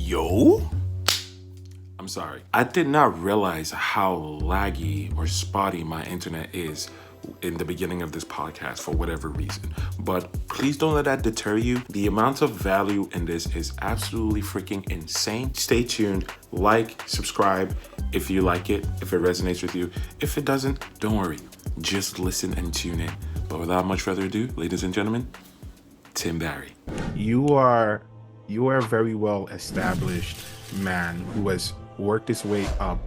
Yo? I'm sorry. I did not realize how laggy or spotty my internet is in the beginning of this podcast for whatever reason. But please don't let that deter you. The amount of value in this is absolutely freaking insane. Stay tuned, like, subscribe if you like it, if it resonates with you. If it doesn't, don't worry. Just listen and tune in. But without much further ado, ladies and gentlemen, Tim Barry. You are you are a very well established man who has worked his way up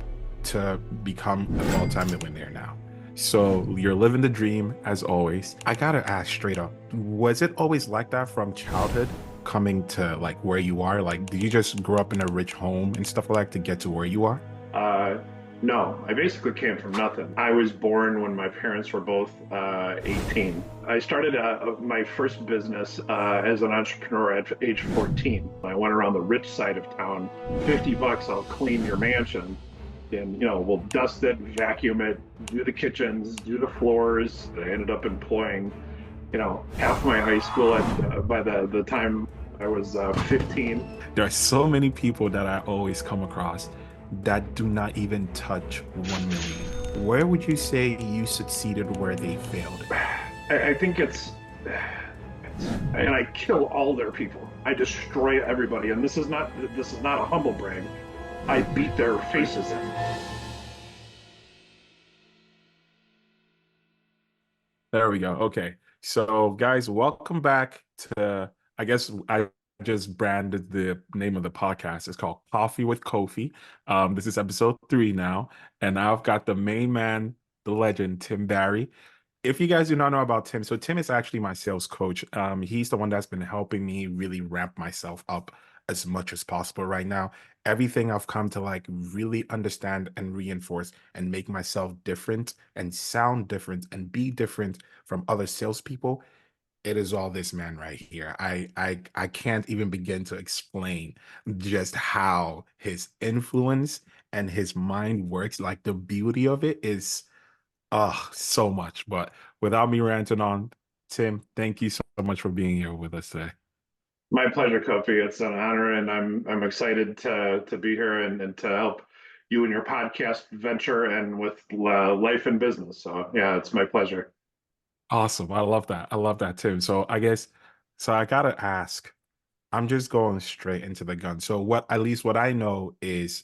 to become a multimillionaire now. So you're living the dream as always. I gotta ask straight up, was it always like that from childhood coming to like where you are? Like, did you just grow up in a rich home and stuff like that to get to where you are? Uh, no, I basically came from nothing. I was born when my parents were both 18. I started my first business as an entrepreneur at age 14. I went around the rich side of town. 50 bucks, I'll clean your mansion. And, we'll dust it, vacuum it, do the kitchens, do the floors. I ended up employing, half my high school by the time I was 15. There are so many people that I always come across that do not even touch 1 million. Where would you say you succeeded where they failed? I think and I kill all their people. I destroy everybody. And this is not a humble brag. I beat their faces in. There we go. Okay. So, guys, welcome back to, I guess I just branded the name of the podcast. It's called Coffee with Kofi. This is episode 3 now. And I've got the main man, the legend, Tim Barry. If you guys do not know about Tim, so Tim is actually my sales coach. He's the one that's been helping me really ramp myself up as much as possible right now. Everything I've come to like really understand and reinforce and make myself different and sound different and be different from other salespeople. It is all this man right here. I can't even begin to explain just how his influence and his mind works. Like the beauty of it is so much. But without me ranting on, Tim, thank you so much for being here with us today. My pleasure, Kofi. It's an honor, and I'm excited to be here and to help you in your podcast venture and with life and business. So yeah, it's my pleasure. Awesome. I love that. I love that too. So I guess, so I gotta ask, I'm just going straight into the gun. So what, at least what I know is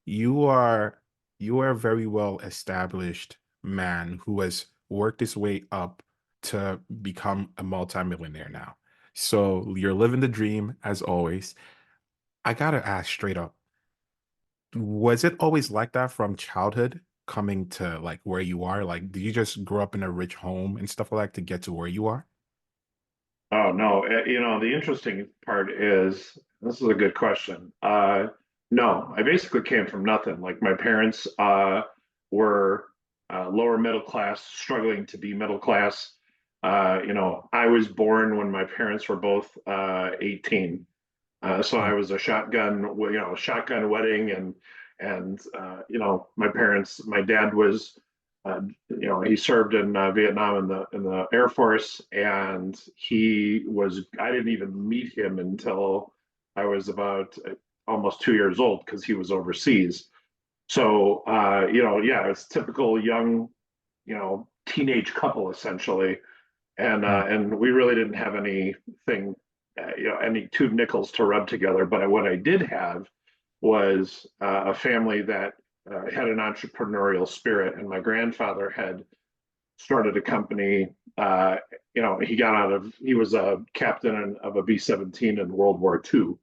you are you are a very well established man who has worked his way up to become a multimillionaire now. So you're living the dream as always. I gotta ask straight up, was it always like that from childhood coming to like where you are? Like, did you just grow up in a rich home and stuff like that to get to where you are? Oh no, the interesting part is this is a good question. No, I basically came from nothing. Like my parents were lower middle class, struggling to be middle class. I was born when my parents were both 18. So I Mm. was a shotgun wedding, and my dad was, he served in Vietnam in the Air Force, and I didn't even meet him until I was about almost 2 years old because he was overseas. So yeah, it's typical young, teenage couple essentially, Mm. and we really didn't have anything, any two nickels to rub together. But what I did have was a family that had an entrepreneurial spirit, and my grandfather had started a company. He was a captain of a B-17 in World War II,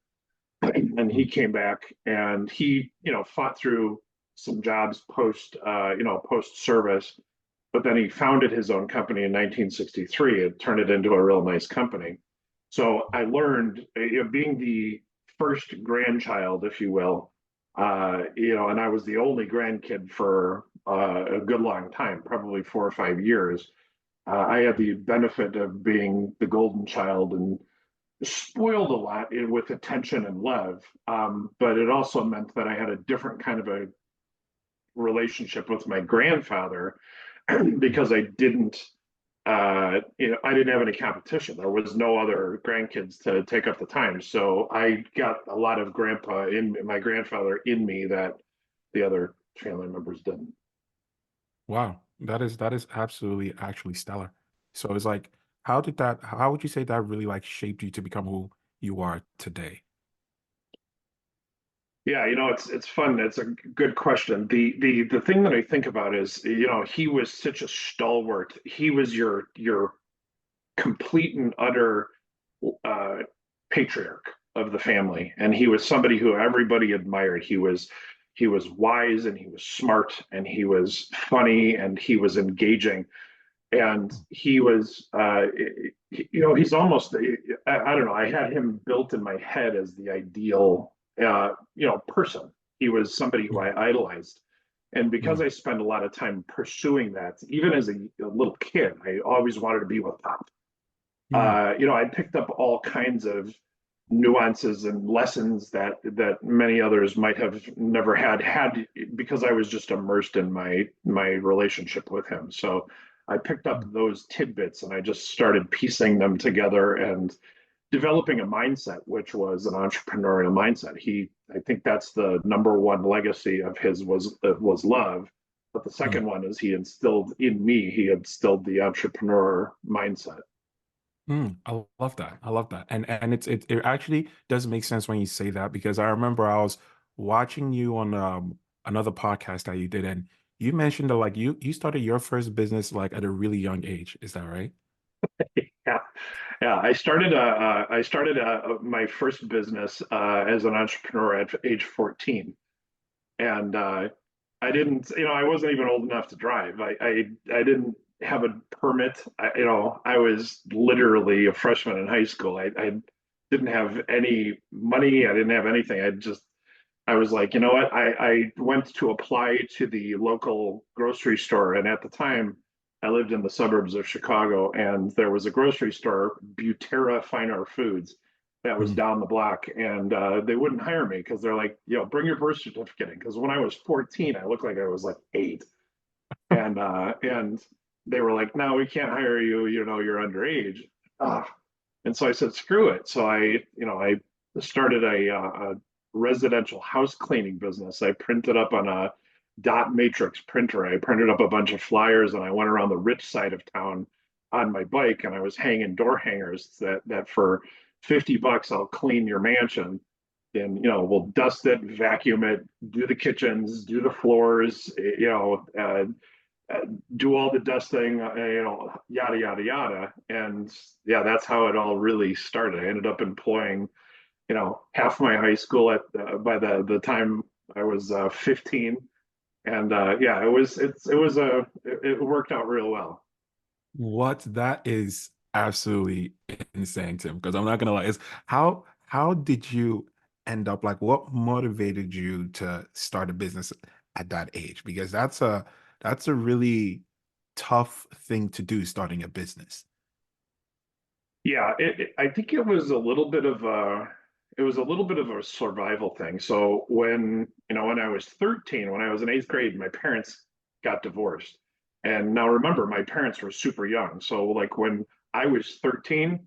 and he Mm. came back and he, fought through some jobs post service, but then he founded his own company in 1963 and turned it into a real nice company. So I learned, being the first grandchild, if you will, and I was the only grandkid for a good long time, probably 4 or 5 years. I had the benefit of being the golden child and spoiled a lot with attention and love. But it also meant that I had a different kind of a relationship with my grandfather because I didn't I didn't have any competition. There was no other grandkids to take up the time. So I got a lot of my grandfather in me that the other family members didn't. Wow, that is absolutely actually stellar. So it's like, how would you say that really like shaped you to become who you are today? Yeah, it's fun. It's a good question. The thing that I think about is, he was such a stalwart. He was your complete and utter uh, patriarch of the family, and he was somebody who everybody admired. He was wise, and he was smart, and he was funny, and he was engaging, and he was he's almost I don't know. I had him built in my head as the ideal person. He was somebody who Mm, I idolized. And because mm, I spent a lot of time pursuing that, even as a little kid, I always wanted to be with Pop. mm, I picked up all kinds of nuances and lessons that many others might have never had because I was just immersed in my relationship with him. So I picked up mm, those tidbits and I just started piecing them together and developing a mindset, which was an entrepreneurial mindset. I think that's the number one legacy of his was love. But the mm. second one is he instilled the entrepreneur mindset. I love that. I love that. And it actually does make sense when you say that because I remember I was watching you on another podcast that you did, and you mentioned that like you started your first business like at a really young age. Is that right? Yeah, yeah. I started my first business as an entrepreneur at age 14, and I didn't, I wasn't even old enough to drive. I didn't have a permit. I was literally a freshman in high school. I didn't have any money. I didn't have anything. I was like, you know what? I went to apply to the local grocery store, and at the time, I lived in the suburbs of Chicago, and there was a grocery store, Butera Fine Art Foods, that was Mm, down the block, and they wouldn't hire me because they're like, bring your birth certificate in. Because when I was 14, I looked like I was like 8, and they were like, no, we can't hire you. You're underage. Uh, and so I said, screw it. So I started a residential house cleaning business. I printed up on a dot matrix printer. I printed up a bunch of flyers and I went around the rich side of town on my bike and I was hanging door hangers that for $50 I'll clean your mansion. And we'll dust it, vacuum it, do the kitchens, do the floors, uh, do all the dusting, yada yada yada. And yeah, that's how it all really started. I ended up employing, half my high school at by the time I was 15, and yeah, it worked out real well. What that is absolutely insane, Tim, because I'm not gonna lie, is how did you end up like what motivated you to start a business at that age? Because that's a really tough thing to do, starting a business. Yeah, I think it was a little bit of a survival thing. So when I was 13, when I was in eighth grade, my parents got divorced. And now remember, my parents were super young. So like when I was 13,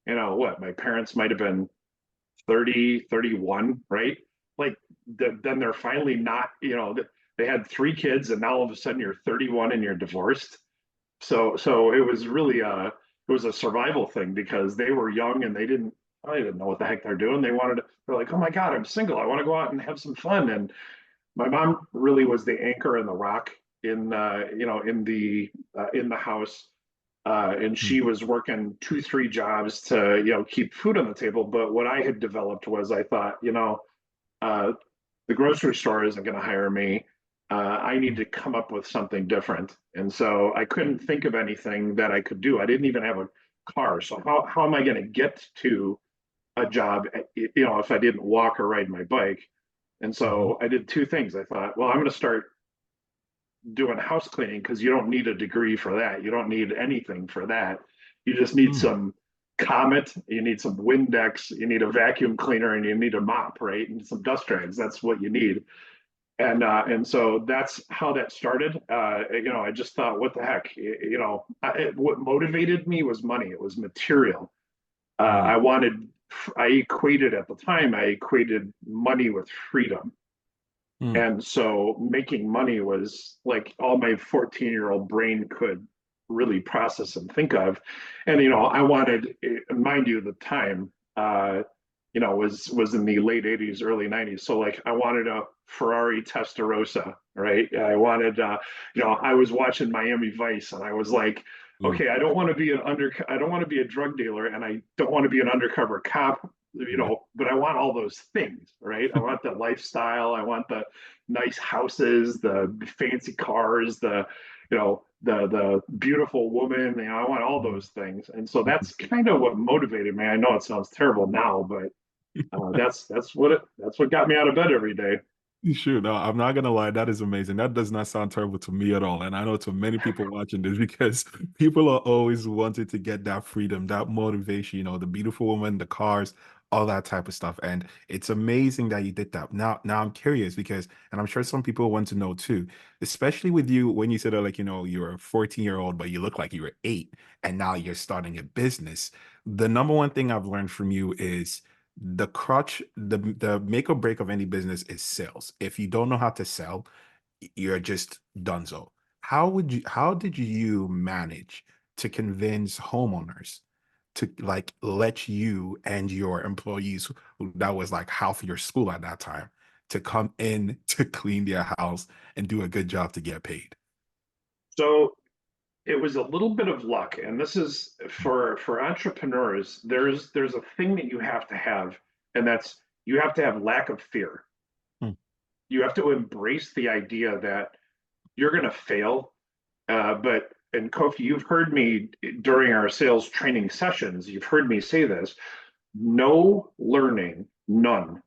my parents might have been 30, 31, right? Like then they're finally not, they had 3 kids and now all of a sudden you're 31 and you're divorced. So it was a survival thing because they were young and I didn't know what the heck they're doing. They're like, oh my God, I'm single. I want to go out and have some fun. And my mom really was the anchor and the rock in the house. And Mm, she was working 2, 3 jobs to, keep food on the table. But what I had developed was I thought, uh, the grocery store isn't going to hire me. I need mm, to come up with something different. And so I couldn't think of anything that I could do. I didn't even have a car. So how am I going to get to a job, if I didn't walk or ride my bike? And mhm, so I did 2 things. I thought, well, I'm going to start doing house cleaning because you don't need a degree for that. You don't need anything for that. You just need mm, some Comet, you need some Windex, you need a vacuum cleaner, and you need a mop, right? And some dust rags. That's what you need. And so that's how that started. I just thought, what the heck, what motivated me was money. It was material. Mm, I wanted, I equated at the time, I equated money with freedom. mm, And so making money was like all my 14-year-old brain could really process and think of. And, I wanted, mind you, the time, was in the late 80s, early 90s. So like I wanted a Ferrari Testarossa, right? I wanted, I was watching Miami Vice and I was like, mm, okay, I don't want to be a drug dealer and I don't want to be an undercover cop, yeah. but I want all those things, right? I want the lifestyle. I want the nice houses, the fancy cars, the beautiful woman. I want all Mm. those things, and so that's kind of what motivated me. I know it sounds terrible now, but that's what got me out of bed every day. Sure. No, I'm not gonna lie. That is amazing. That does not sound terrible to me at all. And I know to many people watching this because people are always wanting to get that freedom, that motivation, the beautiful woman, the cars, all that type of stuff. And it's amazing that you did that. Now I'm curious because, and I'm sure some people want to know too, especially with you when you said that, like, you're a 14-year-old, but you look like you were 8, and now you're starting a business. The number one thing I've learned from you is the make or break of any business is sales. If you don't know how to sell, you're just donezo. How did you manage to convince homeowners to like let you and your employees, who that was like half your school at that time, to come in to clean their house and do a good job to get paid? So it was a little bit of luck, and this is for entrepreneurs. There's a thing that you have to have, and that's you have to have lack of fear. Hmm, You have to embrace the idea that you're going to fail. But and Kofi, you've heard me during our sales training sessions. You've heard me say this: no learning, none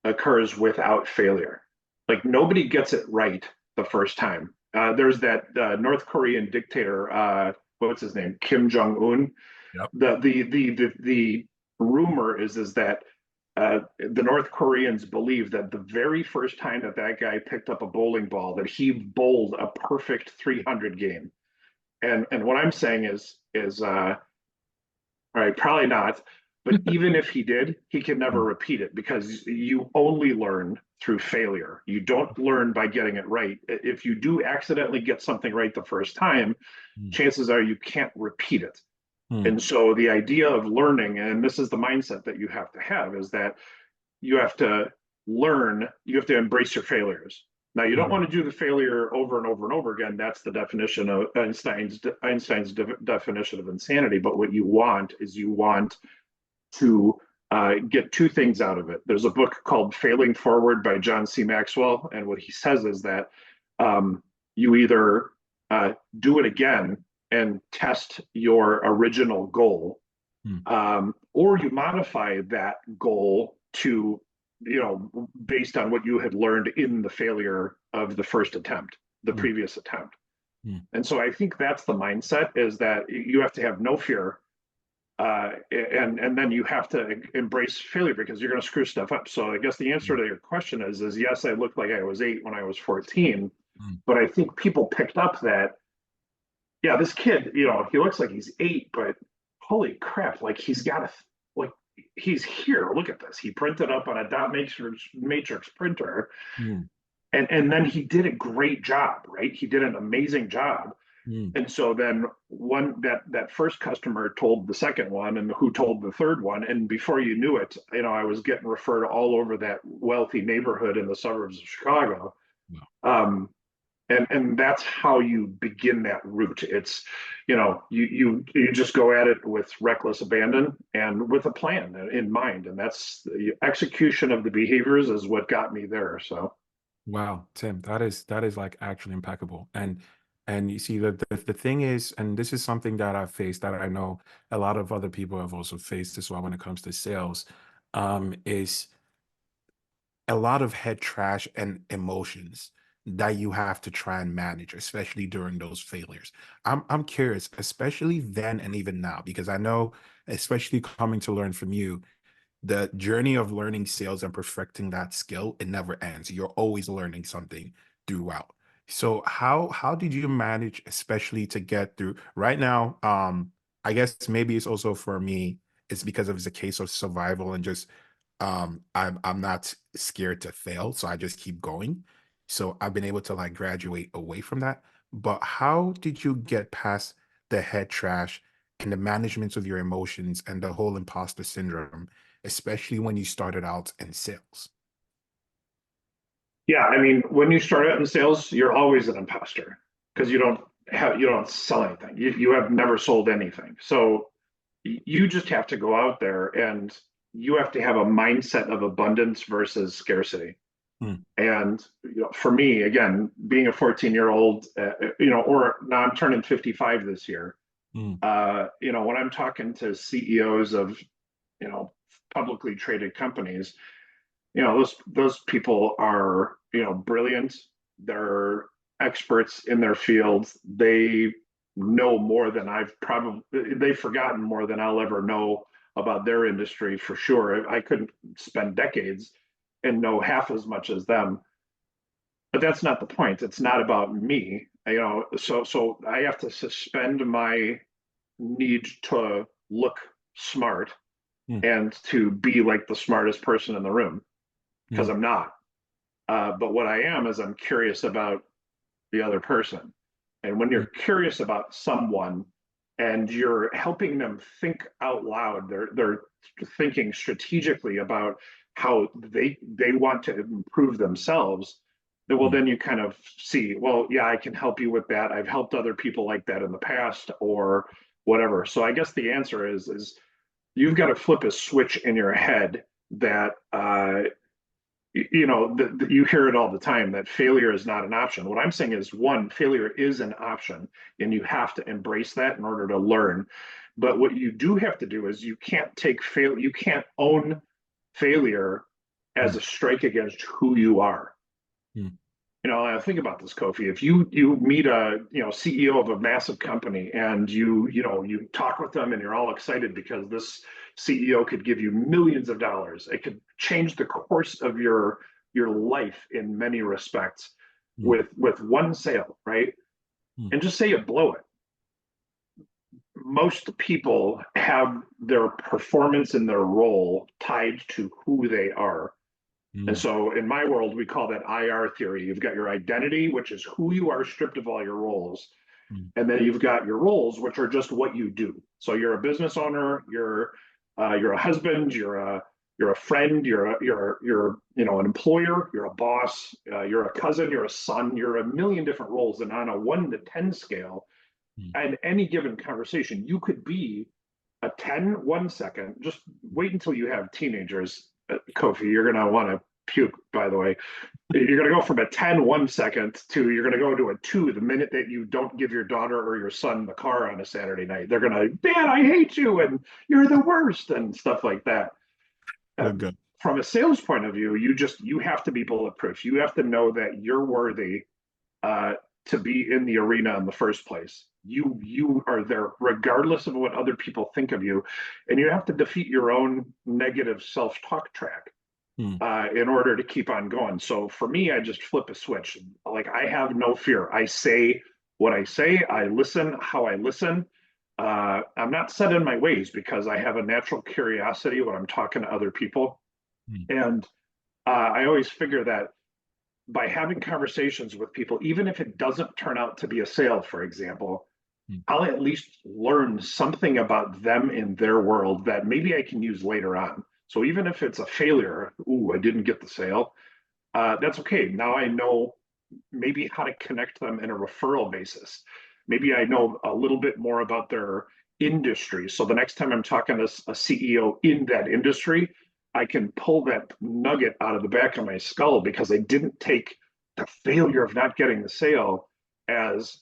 occurs without failure. Like nobody gets it right the first time. There's that North Korean dictator, what's his name, Kim Jong Un. yep. The rumor is that the North Koreans believe that the very first time that guy picked up a bowling ball, that he bowled a perfect 300 game. And what I'm saying is all right, probably not. But even if he did, he can never Mm, repeat it because you only learn through failure. You don't learn by getting it right. If you do accidentally get something right the first time, mm, chances are you can't repeat it. mm, And so the idea of learning, and this is the mindset that you have, is that you have to learn, you have to embrace your failures. Now, you don't mm, want to do the failure over and over and over again. That's the definition of Einstein's definition of insanity. But what you want is you want to get two things out of it. There's a book called Failing Forward by John C. Maxwell. And what he says is that you either do it again and test your original goal, mm, or you modify that goal to, based on what you had learned in the failure of the first attempt, the mm, previous attempt. mm, And so I think that's the mindset, is that you have to have no fear, and then you have to embrace failure because you're going to screw stuff up. So I guess the answer mm, to your question is yes, I looked like I was 8 when I was 14, mm, but I think people picked up that, yeah, this kid, he looks like he's 8, but holy crap, like like he's here. Look at this. He printed up on a dot matrix printer, mm, and then he did a great job, right? He did an amazing job. mm. And so then that first customer told the second one, and who told the third one, and before you knew it, I was getting referred all over that wealthy neighborhood in the suburbs of Chicago. Wow. Um, and that's how you begin that route. It's, you just go at it with reckless abandon and with a plan in mind, and that's the execution of the behaviors is what got me there. So Wow, Tim, that is like actually impeccable. And you see that the thing is, and this is something that I've faced that I know a lot of other people have also faced as well when it comes to sales, is a lot of head trash and emotions that you have to try and manage, especially during those failures. I'm curious, especially then and even now, because I know, especially coming to learn from you, the journey of learning sales and perfecting that skill, it never ends. You're always learning something throughout. So how did you manage, especially to get through right now? I guess maybe it's also for me, it's because it's a case of survival and just I'm not scared to fail, so I just keep going. So I've been able to like graduate away from that. But how did you get past the head trash and the management of your emotions and the whole imposter syndrome, especially when you started out in sales? Yeah, I mean, when you start out in sales, you're always an imposter because you don't sell anything. You have never sold anything. So you just have to go out there and you have to have a mindset of abundance versus scarcity. Mm, And for me, again, being a 14-year-old, or now I'm turning 55 this year. mm, When I'm talking to CEOs of, you know, publicly traded companies, those people are, brilliant. They're experts in their field. They know more than they've forgotten more than I'll ever know about their industry for sure. I couldn't spend decades and know half as much as them. But that's not the point. It's not about me. So I have to suspend my need to look smart mm, and to be like the smartest person in the room because mm, I'm not. But what I am is I'm curious about the other person. And when you're mm, curious about someone and you're helping them think out loud, they're thinking strategically about how they want to improve themselves. Well, mm, then you kind of see, well, yeah, I can help you with that. I've helped other people like that in the past, or whatever. So I guess the answer is you've got to flip a switch in your head that you hear it all the time that failure is not an option. What I'm saying is, one, failure is an option and you have to embrace that in order to learn. But what you do have to do is you can't own failure as mm, a strike against who you are. mm, Think about this, Kofi. If you meet a CEO of a massive company and you talk with them and you're all excited because this CEO could give you millions of dollars, it could change the course of your life in many respects mm, with one sale, right? mm, And just say you blow it. Most people have their performance in their role tied to who they are. And mm, so in my world, we call that IR theory. You've got your identity, which is who you are stripped of all your roles. mm, And then you've got your roles, which are just what you do. So you're a business owner, you're a husband, you're a friend, you're an employer, you're a boss, you're a cousin, you're a son, you're a million different roles. And on a 1 to 10 scale, mm. in any given conversation, you could be a 10 1 second. Just wait until you have teenagers, Kofi. You're gonna want to puke, by the way. You're going to go from a 10 1 second to you're going to go to a 2 the minute that you don't give your daughter or your son the car on a Saturday night. They're going to, Dad, I hate you and you're the worst and stuff like that. Good, good. From a sales point of view, you have to be bulletproof. You have to know that you're worthy uh, to be in the arena in the first place. You are there regardless of what other people think of you, and you have to defeat your own negative self-talk track Mm, in order to keep on going. So for me, I just flip a switch. Like I have no fear. I say what I say. I listen how I listen. I'm not set in my ways because I have a natural curiosity when I'm talking to other people. mm, And I always figure that by having conversations with people, even if it doesn't turn out to be a sale, for example, mm, I'll at least learn something about them in their world that maybe I can use later on. So even if it's a failure, ooh, I didn't get the sale, that's okay. Now I know maybe how to connect them in a referral basis. Maybe I know a little bit more about their industry. So the next time I'm talking to a CEO in that industry, I can pull that nugget out of the back of my skull because I didn't take the failure of not getting the sale as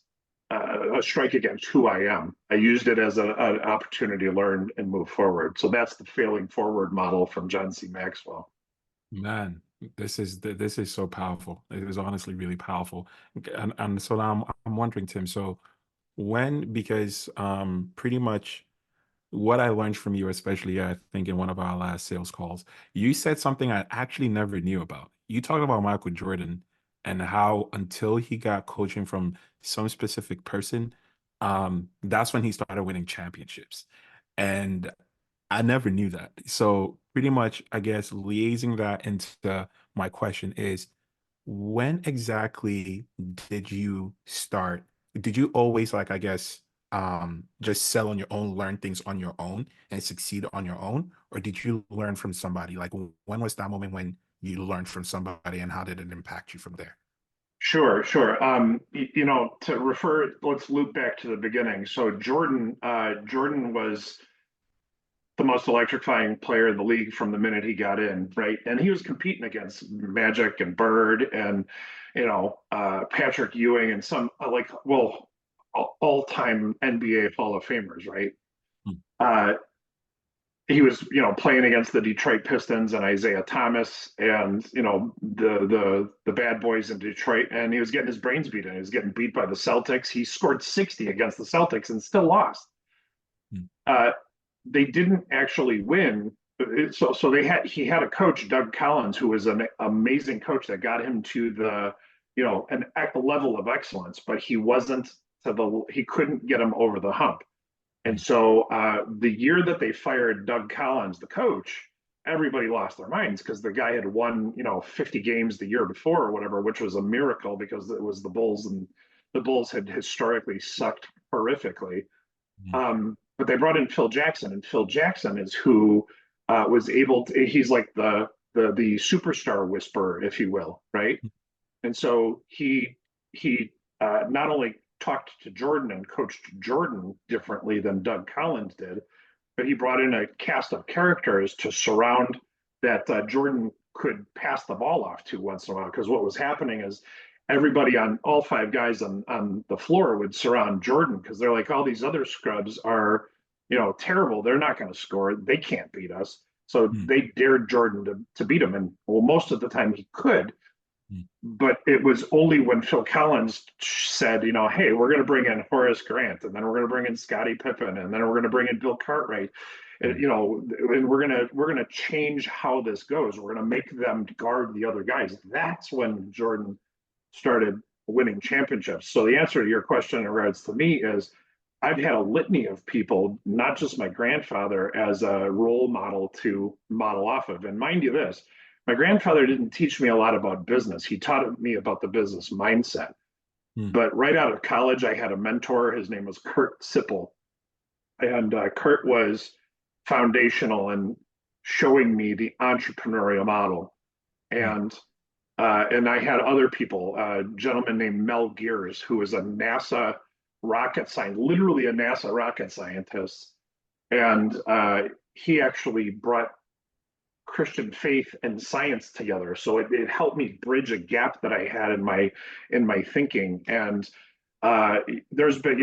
a strike against who I am. I used it as an opportunity to learn and move forward. So that's the failing forward model from John C. Maxwell. man, this is so powerful. It is honestly really powerful. And so now I'm wondering, Tim, so when because pretty much what I learned from you, especially I think in one of our last sales calls, you said something I actually never knew about. You talked about Michael Jordan and how until he got coaching from some specific person, that's when he started winning championships. And I never knew that. So pretty much, I guess, liaising that into my question is, when exactly did you start? Did you always like, I guess, just sell on your own, learn things on your own, and succeed on your own? Or did you learn from somebody? Like, when was that moment when you learned from somebody, and how did it impact you from there? Sure, sure. To refer, let's loop back to the beginning. So Jordan was the most electrifying player in the league from the minute he got in, right? And he was competing against Magic and Bird and Patrick Ewing and some all-time NBA Hall of Famers, right? Hmm. He was playing against the Detroit Pistons and Isaiah Thomas and the bad boys in Detroit, and he was getting his brains beaten. He was getting beat by the Celtics. He scored 60 against the Celtics and still lost. Hmm. They didn't actually win. So he had a coach, Doug Collins, who was an amazing coach that got him to a level of excellence, but he couldn't get him over the hump. And so the year that they fired Doug Collins, the coach, everybody lost their minds because the guy had won, 50 games the year before or whatever, which was a miracle because it was the Bulls, and the Bulls had historically sucked horrifically. Hmm. But they brought in Phil Jackson, and Phil Jackson is who was able to. He's like the superstar whisperer, if you will, right? And so he not only talked to Jordan and coached Jordan differently than Doug Collins did, but he brought in a cast of characters to surround that Jordan could pass the ball off to once in a while. Because what was happening is everybody on all five guys on the floor would surround Jordan because they're like, all these other scrubs are, terrible. They're not going to score. They can't beat us. So Hmm. they dared Jordan to beat him. And well, most of the time he could, Hmm. but it was only when Phil Collins said, hey, we're going to bring in Horace Grant, and then we're going to bring in Scottie Pippen, and then we're going to bring in Bill Cartwright, and, Hmm. and we're going to change how this goes. We're going to make them guard the other guys. That's when Jordan started winning championships. So the answer to your question in regards to me is I've had a litany of people, not just my grandfather, as a role model to model off of. And mind you, this my grandfather didn't teach me a lot about business. He taught me about the business mindset. Hmm. But right out of college, I had a mentor. His name was Kurt Sipple. And Kurt was foundational in showing me the entrepreneurial model. Hmm. And I had other people, a gentleman named Mel Gears, who was a NASA rocket scientist, literally a NASA rocket scientist. And he actually brought Christian faith and science together. So it helped me bridge a gap that I had in my thinking. And there's been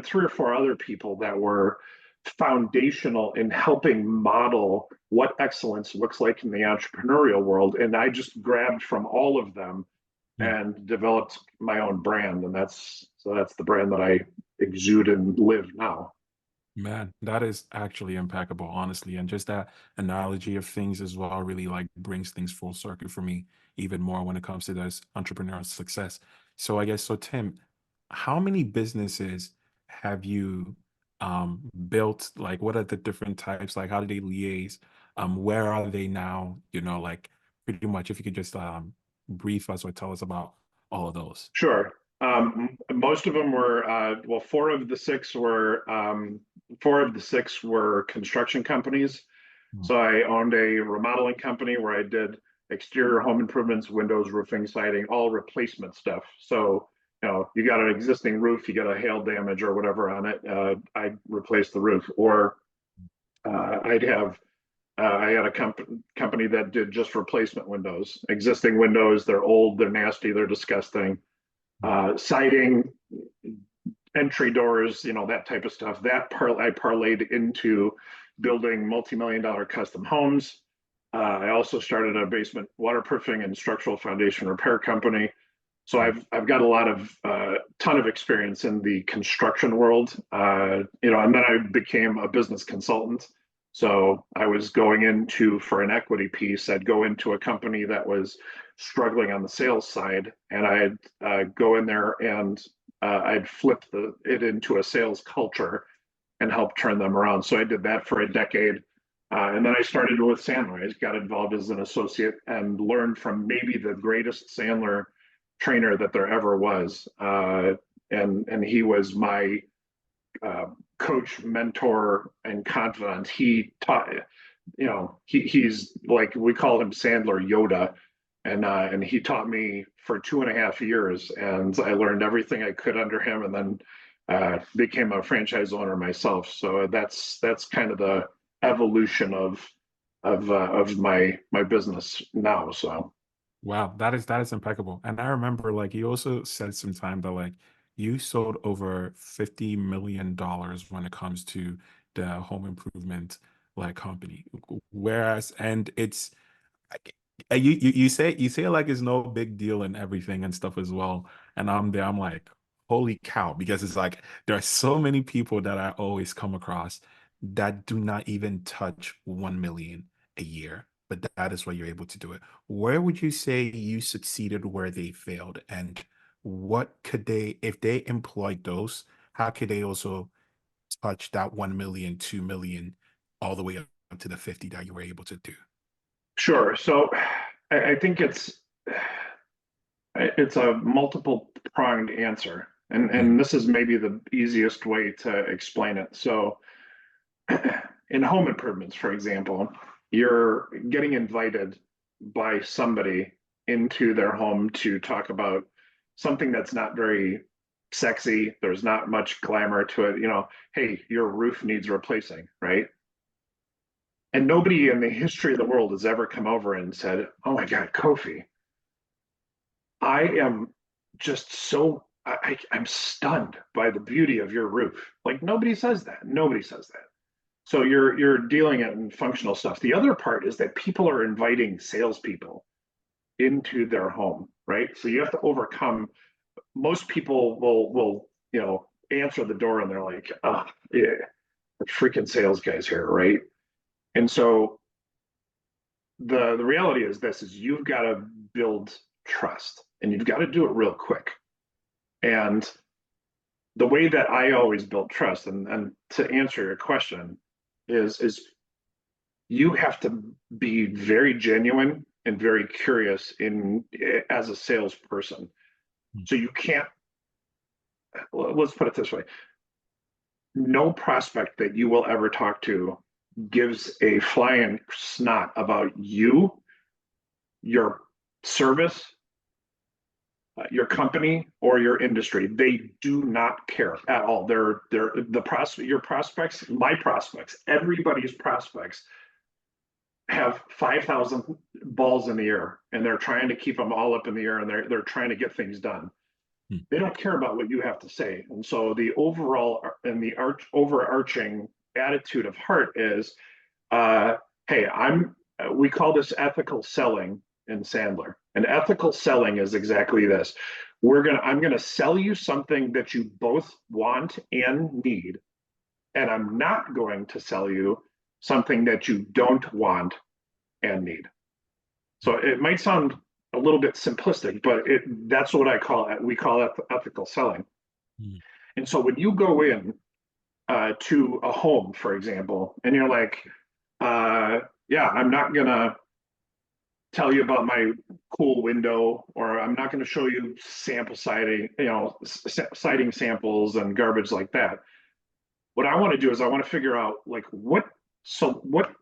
three or four other people that were foundational in helping model what excellence looks like in the entrepreneurial world. And I just grabbed from all of them Hmm. and developed my own brand. And that's the brand that I exude and live now. Man, that is actually impeccable, honestly. And just that analogy of things as well really like brings things full circle for me even more when it comes to this entrepreneurial success. So I guess so Tim, how many businesses have you built? Like what are the different types? Like how do they liaise? Where are they now? Like pretty much if you could just brief us or tell us about all of those. Sure. Most of them were four of the six were construction companies. Hmm. So I owned a remodeling company where I did exterior home improvements, windows, roofing, siding, all replacement stuff. So you got an existing roof, you got a hail damage or whatever on it, I'd replace the roof. Or I had a company that did just replacement windows, existing windows. They're old, they're nasty, they're disgusting. Siding, entry doors, that type of stuff. I parlayed into building multi-million-dollar custom homes. I also started a basement waterproofing and structural foundation repair company. So I've got a lot of ton of experience in the construction world, and then I became a business consultant. So I was going into for an equity piece. I'd go into a company that was struggling on the sales side, and I'd go in there and I'd flip it into a sales culture and help turn them around. So I did that for a decade. And then I started with Sandler. I got involved as an associate and learned from maybe the greatest Sandler trainer that there ever was. And he was my coach, mentor, and confidant. He taught, he's like, we call him Sandler Yoda. And he taught me for 2.5 years, and I learned everything I could under him, and then became a franchise owner myself. So that's kind of the evolution of my business now. So Wow, that is impeccable. And I remember like you also said some time that like you sold over $50 million when it comes to the home improvement like company. Whereas and it's you say it like it's no big deal and everything and stuff as well. And I'm there, I'm like, holy cow, because it's like there are so many people that I always come across that do not even touch 1 million a year, but that is why you're able to do it. Where would you say you succeeded where they failed? And what could they, if they employed those, how could they also touch that 1 million, 2 million, all the way up to the 50 that you were able to do? sure. So I think it's a multiple pronged answer, and Yeah. this is maybe the easiest way to explain it. So in home improvements, for example, you're getting invited by somebody into their home to talk about something that's not very sexy. There's not much glamour to it. Hey, your roof needs replacing, right? And nobody in the history of the world has ever come over and said, "Oh my God, Kofi, I am just so I'm stunned by the beauty of your roof." Like nobody says that. Nobody says that. So you're dealing it in functional stuff. The other part is that people are inviting salespeople into their home, right? So you have to overcome. Most people will answer the door and they're like, "Oh, yeah, the freaking sales guys here," right? And so the reality is this: is you've got to build trust, and you've got to do it real quick. And the way that I always build trust, and to answer your question, is you have to be very genuine and very curious in as a salesperson. So you can't, let's put it this way: no prospect that you will ever talk to gives a flying snot about you, your service, your company, or your industry. They do not care at all. They're your prospects, my prospects, everybody's prospects have 5,000 balls in the air, and they're trying to keep them all up in the air, and they're trying to get things done. Hmm. They don't care about what you have to say. And so the overall and the overarching attitude of heart is, hey, we call this ethical selling in Sandler. And ethical selling is exactly this. I'm gonna sell you something that you both want and need, and I'm not going to sell you something that you don't want and need. So it might sound a little bit simplistic, but that's what we call it ethical selling. Hmm. And so when you go in to a home, for example, and you're like, yeah, I'm not gonna tell you about my cool window, or I'm not going to show you sample siding, siding samples and garbage like that. What I want to do is I want to figure out like what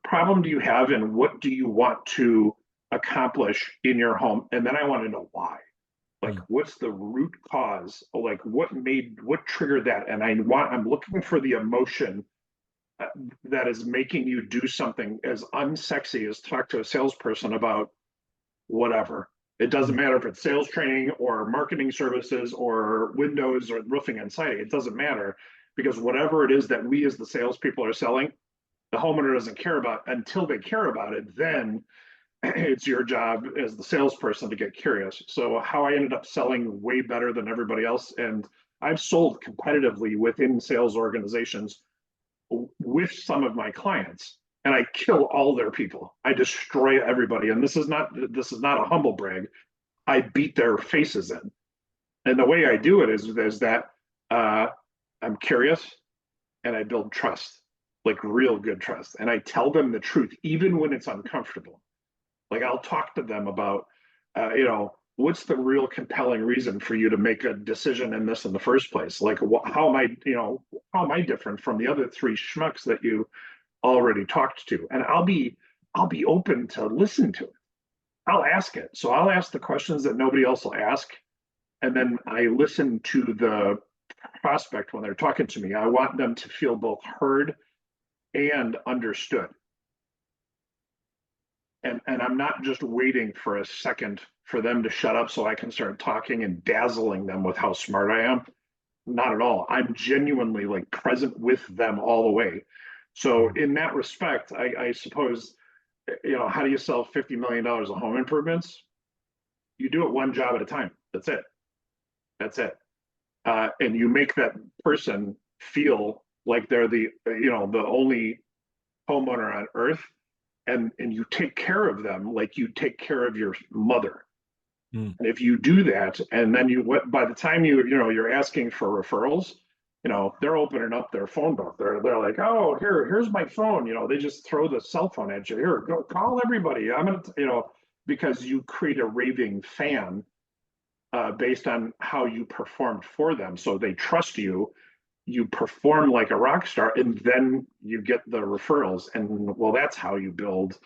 problem do you have, and what do you want to accomplish in your home, and then I want to know why. Like what's the root cause, like what triggered that, and I'm looking for the emotion that is making you do something as unsexy as talk to a salesperson about whatever. It doesn't matter if it's sales training or marketing services or windows or roofing and siding. It doesn't matter, because whatever it is that we as the salespeople are selling, the homeowner doesn't care about. Until they care about it, then it's your job as the salesperson to get curious. So how I ended up selling way better than everybody else, and I've sold competitively within sales organizations with some of my clients, and I kill all their people. I destroy everybody, and this is not a humble brag. I beat their faces in, and the way I do it is that uh, I'm curious and I build trust, like real good trust, and I tell them the truth even when it's uncomfortable. Like I'll talk to them about, what's the real compelling reason for you to make a decision in this in the first place? Like, how am I different from the other three schmucks that you already talked to? And I'll be open to listen to it. I'll ask it. So I'll ask the questions that nobody else will ask, and then I listen to the prospect when they're talking to me. I want them to feel both heard and understood. And I'm not just waiting for a second for them to shut up so I can start talking and dazzling them with how smart I am. Not at all. I'm genuinely like present with them all the way. So in that respect, I suppose, how do you sell $50 million of home improvements? You do it one job at a time. That's it. That's it. And you make that person feel like they're the only homeowner on earth, and you take care of them like you take care of your mother. And if you do that, and then by the time you're asking for referrals, they're opening up their phone book. They're like, oh, here's my phone. They just throw the cell phone at you. Here, go call everybody. I'm gonna, because you create a raving fan based on how you performed for them. So they trust you. You perform like a rock star, and then you get the referrals. And well, that's how you build,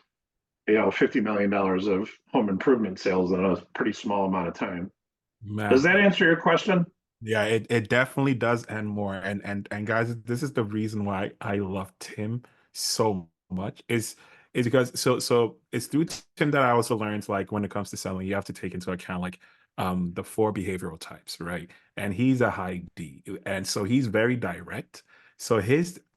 $50 million of home improvement sales in a pretty small amount of time. Does Man, that answer your question? yeah, it definitely does and more. And guys, this is the reason why I love Tim so much. Is because so it's through Tim that I also learned, like, when it comes to selling, you have to take into account, like, the four behavioral types, right? And he's a high D. And so he's very direct. So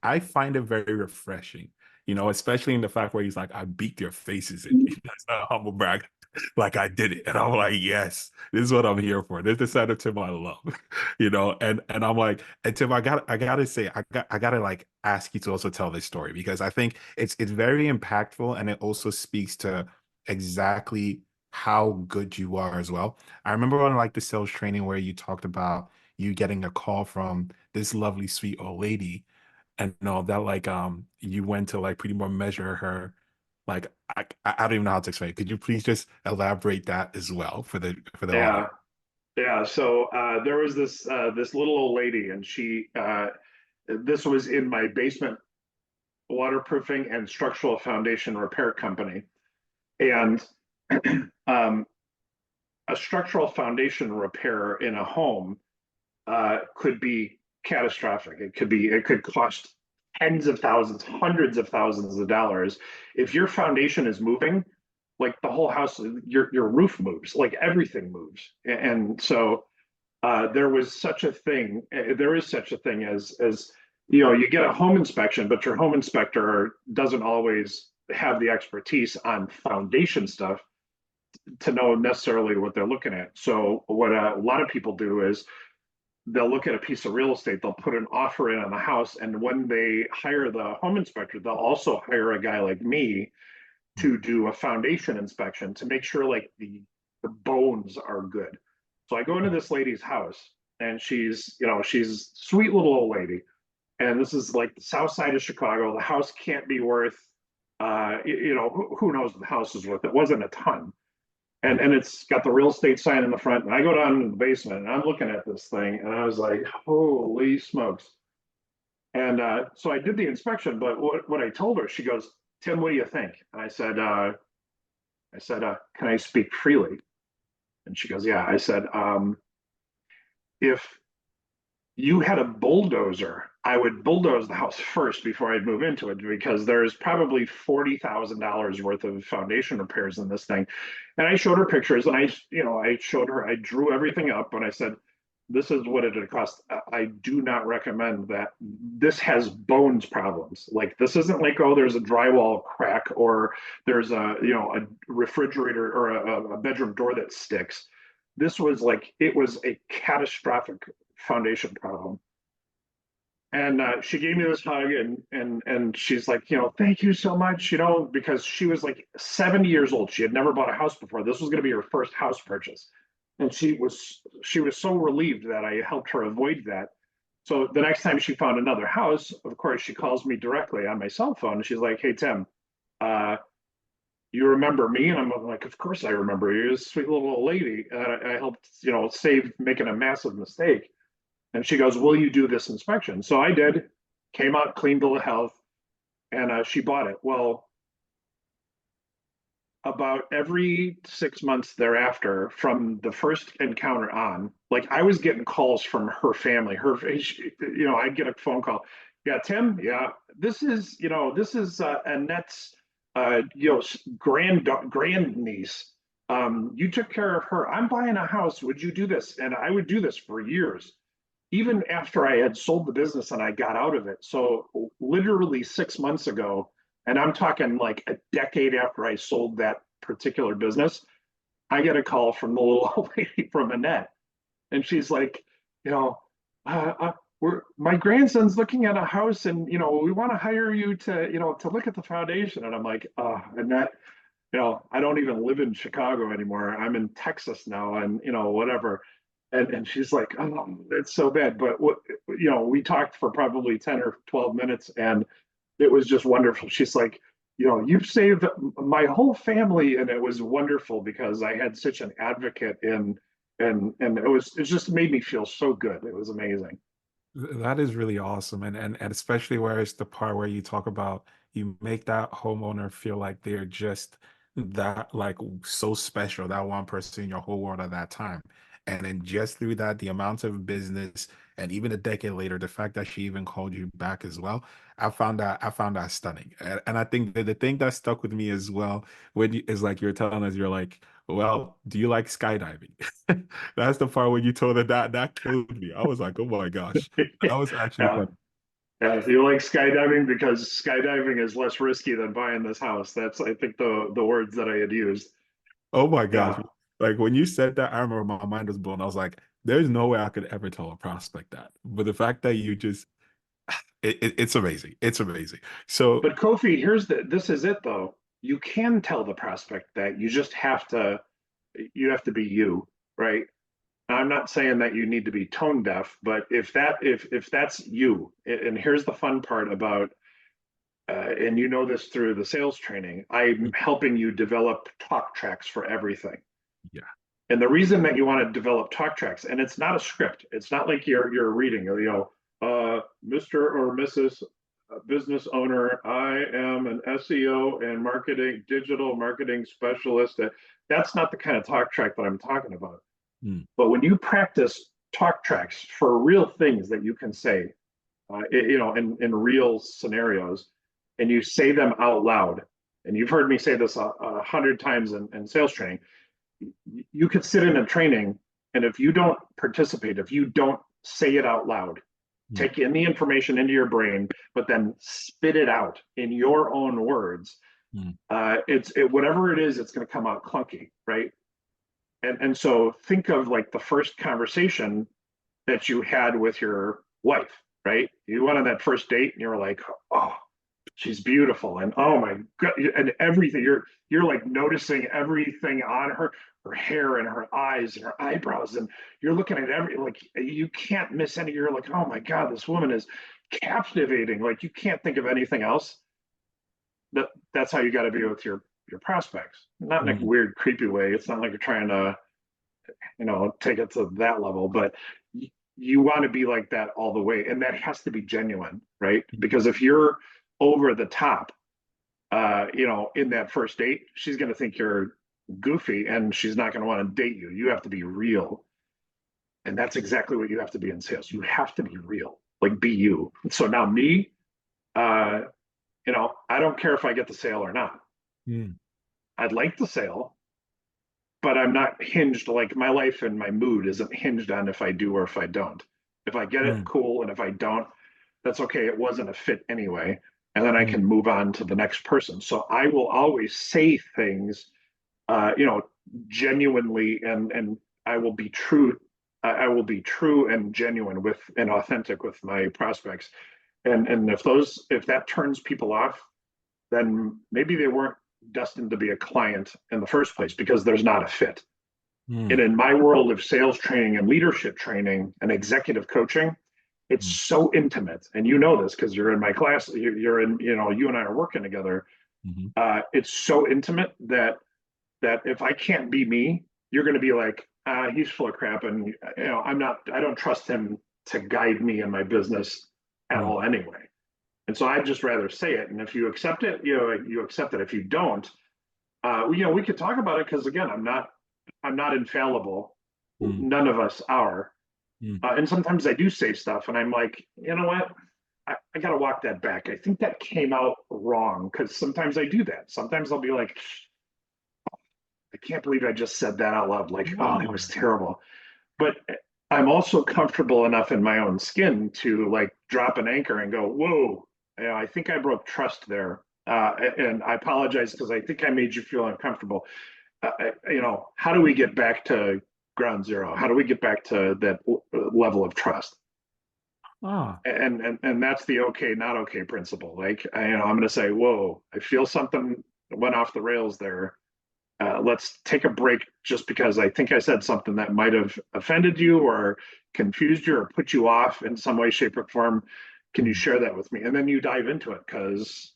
I find it very refreshing, especially in the fact where he's like, I beat their faces in. That's not a humble brag. Like, I did it. And I'm like, yes, this is what I'm here for. This is the side of Tim I love. And I'm like, and Tim, I gotta say, I gotta like ask you to also tell this story, because I think it's very impactful, and it also speaks to exactly how good you are as well. I remember on, like, the sales training where you talked about you getting a call from this lovely sweet old lady, and that, like, you went to, like, pretty much measure her. Like, I don't even know how to explain it. Could you please just elaborate that as well for the Yeah, audience? yeah. So there was this little old lady, and this was in my basement waterproofing and structural foundation repair company, and um, a structural foundation repair in a home could be catastrophic. It could cost tens of thousands, hundreds of thousands of dollars. If your foundation is moving, like the whole house, your roof moves, like everything moves. And so there is such a thing as you get a home inspection, but your home inspector doesn't always have the expertise on foundation stuff to know necessarily what they're looking at. So what a lot of people do is they'll look at a piece of real estate, they'll put an offer in on the house, and when they hire the home inspector, they'll also hire a guy like me to do a foundation inspection to make sure like the bones are good. So I go into this lady's house, and she's sweet little old lady, and this is like the south side of Chicago. The house can't be worth, who knows what the house is worth. It wasn't a ton, and it's got the real estate sign in the front. And I go down in the basement, and I'm looking at this thing, and I was like, holy smokes. And so I did the inspection, but what I told her, she goes, Tim, what do you think? And I said, can I speak freely? And she goes, yeah. I said, if you had a bulldozer, I would bulldoze the house first before I'd move into it, because there's probably $40,000 worth of foundation repairs in this thing. And I showed her pictures, and I showed her, I drew everything up, and I said, this is what it would cost. I do not recommend that. This has bones problems. Like this isn't like, oh, there's a drywall crack or there's a refrigerator or a bedroom door that sticks. This was like, it was a catastrophic foundation problem. And she gave me this hug and she's like, thank you so much, because she was like 70 years old. She had never bought a house before. This was going to be her first house purchase. And she was so relieved that I helped her avoid that. So the next time she found another house, of course, she calls me directly on my cell phone. And she's like, hey, Tim, uh, you remember me? And I'm like, of course I remember you. You're a sweet little old lady. I helped, save making a massive mistake. And she goes, will you do this inspection? So I did, came out, clean bill of health, and she bought it. Well, about every 6 months thereafter, from the first encounter on, like I was getting calls from her family. I'd get a phone call. Yeah, Tim. Yeah, this is Annette's, grand niece. You took care of her. I'm buying a house. Would you do this? And I would do this for years, even after I had sold the business and I got out of it. So literally 6 months ago, and I'm talking like a decade after I sold that particular business, I get a call from the little old lady from Annette. And she's like, you know, my grandson's looking at a house and, we want to hire you to look at the foundation. And I'm like, Annette, I don't even live in Chicago anymore. I'm in Texas now and, whatever. And she's like, oh, it's so bad. But we talked for probably 10 or 12 minutes and it was just wonderful. She's like, you've saved my whole family. And it was wonderful because I had such an advocate and it just made me feel so good. It was amazing. That is really awesome. And especially where it's the part where you talk about you make that homeowner feel like they're just that like so special, that one person in your whole world at that time. And then just through that, the amount of business and even a decade later, the fact that she even called you back as well, I found that stunning. And I think that the thing that stuck with me as well is like you're telling us, you're like, well, do you like skydiving? That's the part when you told her that killed me. I was like, oh my gosh. That was actually Yeah. fun. Yeah, if you like skydiving, because skydiving is less risky than buying this house. That's, I think, the words that I had used. Oh my gosh. Yeah, Like when you said that, I remember my mind was blown. I was like, there's no way I could ever tell a prospect that. But the fact that you just it's amazing. It's amazing. So but Kofi, this is it though. You can tell the prospect that you just have to be you, right? I'm not saying that you need to be tone deaf, but if that's you, and here's the fun part about, and this through the sales training, I'm helping you develop talk tracks for everything. yeah. And the reason that you want to develop talk tracks, and it's not a script, it's not like you're reading, Mr. or Mrs. Business owner, I am an SEO and digital marketing specialist. That's not the kind of talk track that I'm talking about. Mm, But when you practice talk tracks for real things that you can say, in real scenarios, and you say them out loud, and you've heard me say this 100 times in sales training, you could sit in a training, and if you don't participate, if you don't say it out loud, mm, take in the information into your brain, but then spit it out in your own words, mm, whatever it is, it's going to come out clunky, right? And so think of like the first conversation that you had with your wife, right? You went on that first date and you were like, oh, she's beautiful, and oh my god, and everything, you're like noticing everything on her hair and her eyes and her eyebrows, and you're looking at like you can't miss any. You're like, oh my god, this woman is captivating. Like you can't think of anything else. That's how you got to be with your prospects, not in a mm, weird creepy way. It's not like you're trying to take it to that level, but you want to be like that all the way, and that has to be genuine, right? mm, Because if you're over the top, in that first date, she's going to think you're goofy and she's not going to want to date you. You have to be real. And that's exactly what you have to be in sales. You have to be real, like be you. So now me, uh, I don't care if I get the sale or not. mm, I'd like the sale, but I'm not hinged, like my life and my mood isn't hinged on if I do or if I don't. If I get it, Mm, cool. And if I don't, that's okay. It wasn't a fit anyway. And then I mm, can move on to the next person. So I will always say things, you know, genuinely, and I will be true. I will be true and genuine with and authentic with my prospects. And if that turns people off, then maybe they weren't destined to be a client in the first place because there's not a fit. And mm, in my world of sales training and leadership training and executive coaching, it's mm, so intimate. And you know this because you're in my class, you're in, you know, you and I are working together. mhm. It's so intimate that if I can't be me, you're going to be like, he's full of crap. And, you know, I don't trust him to guide me in my business at Mm, all anyway. And so I'd just rather say it. And if you accept it, you know, you accept it. If you don't, you know, we could talk about it because again, I'm not infallible. mm, None of us are. mm, And sometimes I do say stuff and I'm like, you know what? I got to walk that back. I think that came out wrong because sometimes I do that. Sometimes I'll be like, I can't believe I just said that out loud. Like, oh, it was mm, terrible. But I'm also comfortable enough in my own skin to like drop an anchor and go, whoa, you know, I think I broke trust there. And I apologize because I think I made you feel uncomfortable. You know, how do we get back to ground zero? How do we get back to that level of trust? ah, And that's the okay, not okay principle. Like, you know, I'm going to say, whoa, I feel something went off the rails there. Let's take a break just because I think I said something that might have offended you or confused you or put you off in some way, shape, or form. Can you mm, share that with me? And then you dive into it because,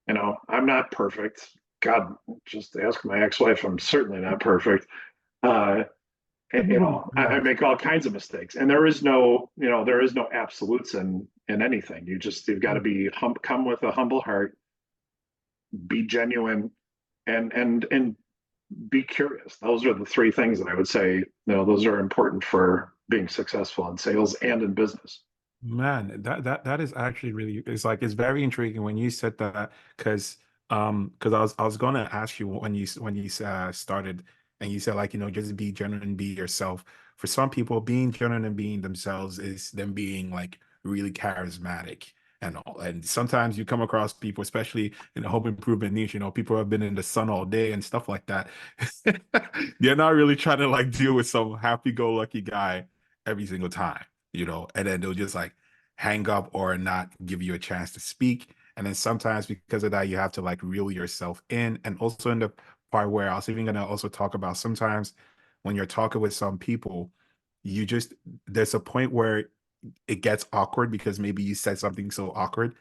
you know, I'm not perfect. God, just ask my ex-wife. I'm certainly not perfect. Uh, you know, I make all kinds of mistakes, and there is no, you know, there is no absolutes in anything. You've got to be come with a humble heart, be genuine, and be curious. Those are the three things that I would say, you know, those are important for being successful in sales and in business. Man, that is actually really, it's like it's very intriguing when you said that, because I was gonna ask you when you started, and you said, like, just be genuine and be yourself. For some people, being genuine and being themselves is them being like really charismatic and all. And sometimes you come across people, especially in the home improvement niche, people have been in the sun all day and stuff like that. They're not really trying to like deal with some happy-go-lucky guy every single time, and then they'll just like hang up or not give you a chance to speak. And then sometimes because of that, you have to like reel yourself in. And also in the part where I was even gonna also talk about, sometimes when you're talking with some people, you just there's a point where it gets awkward because maybe you said something so awkward.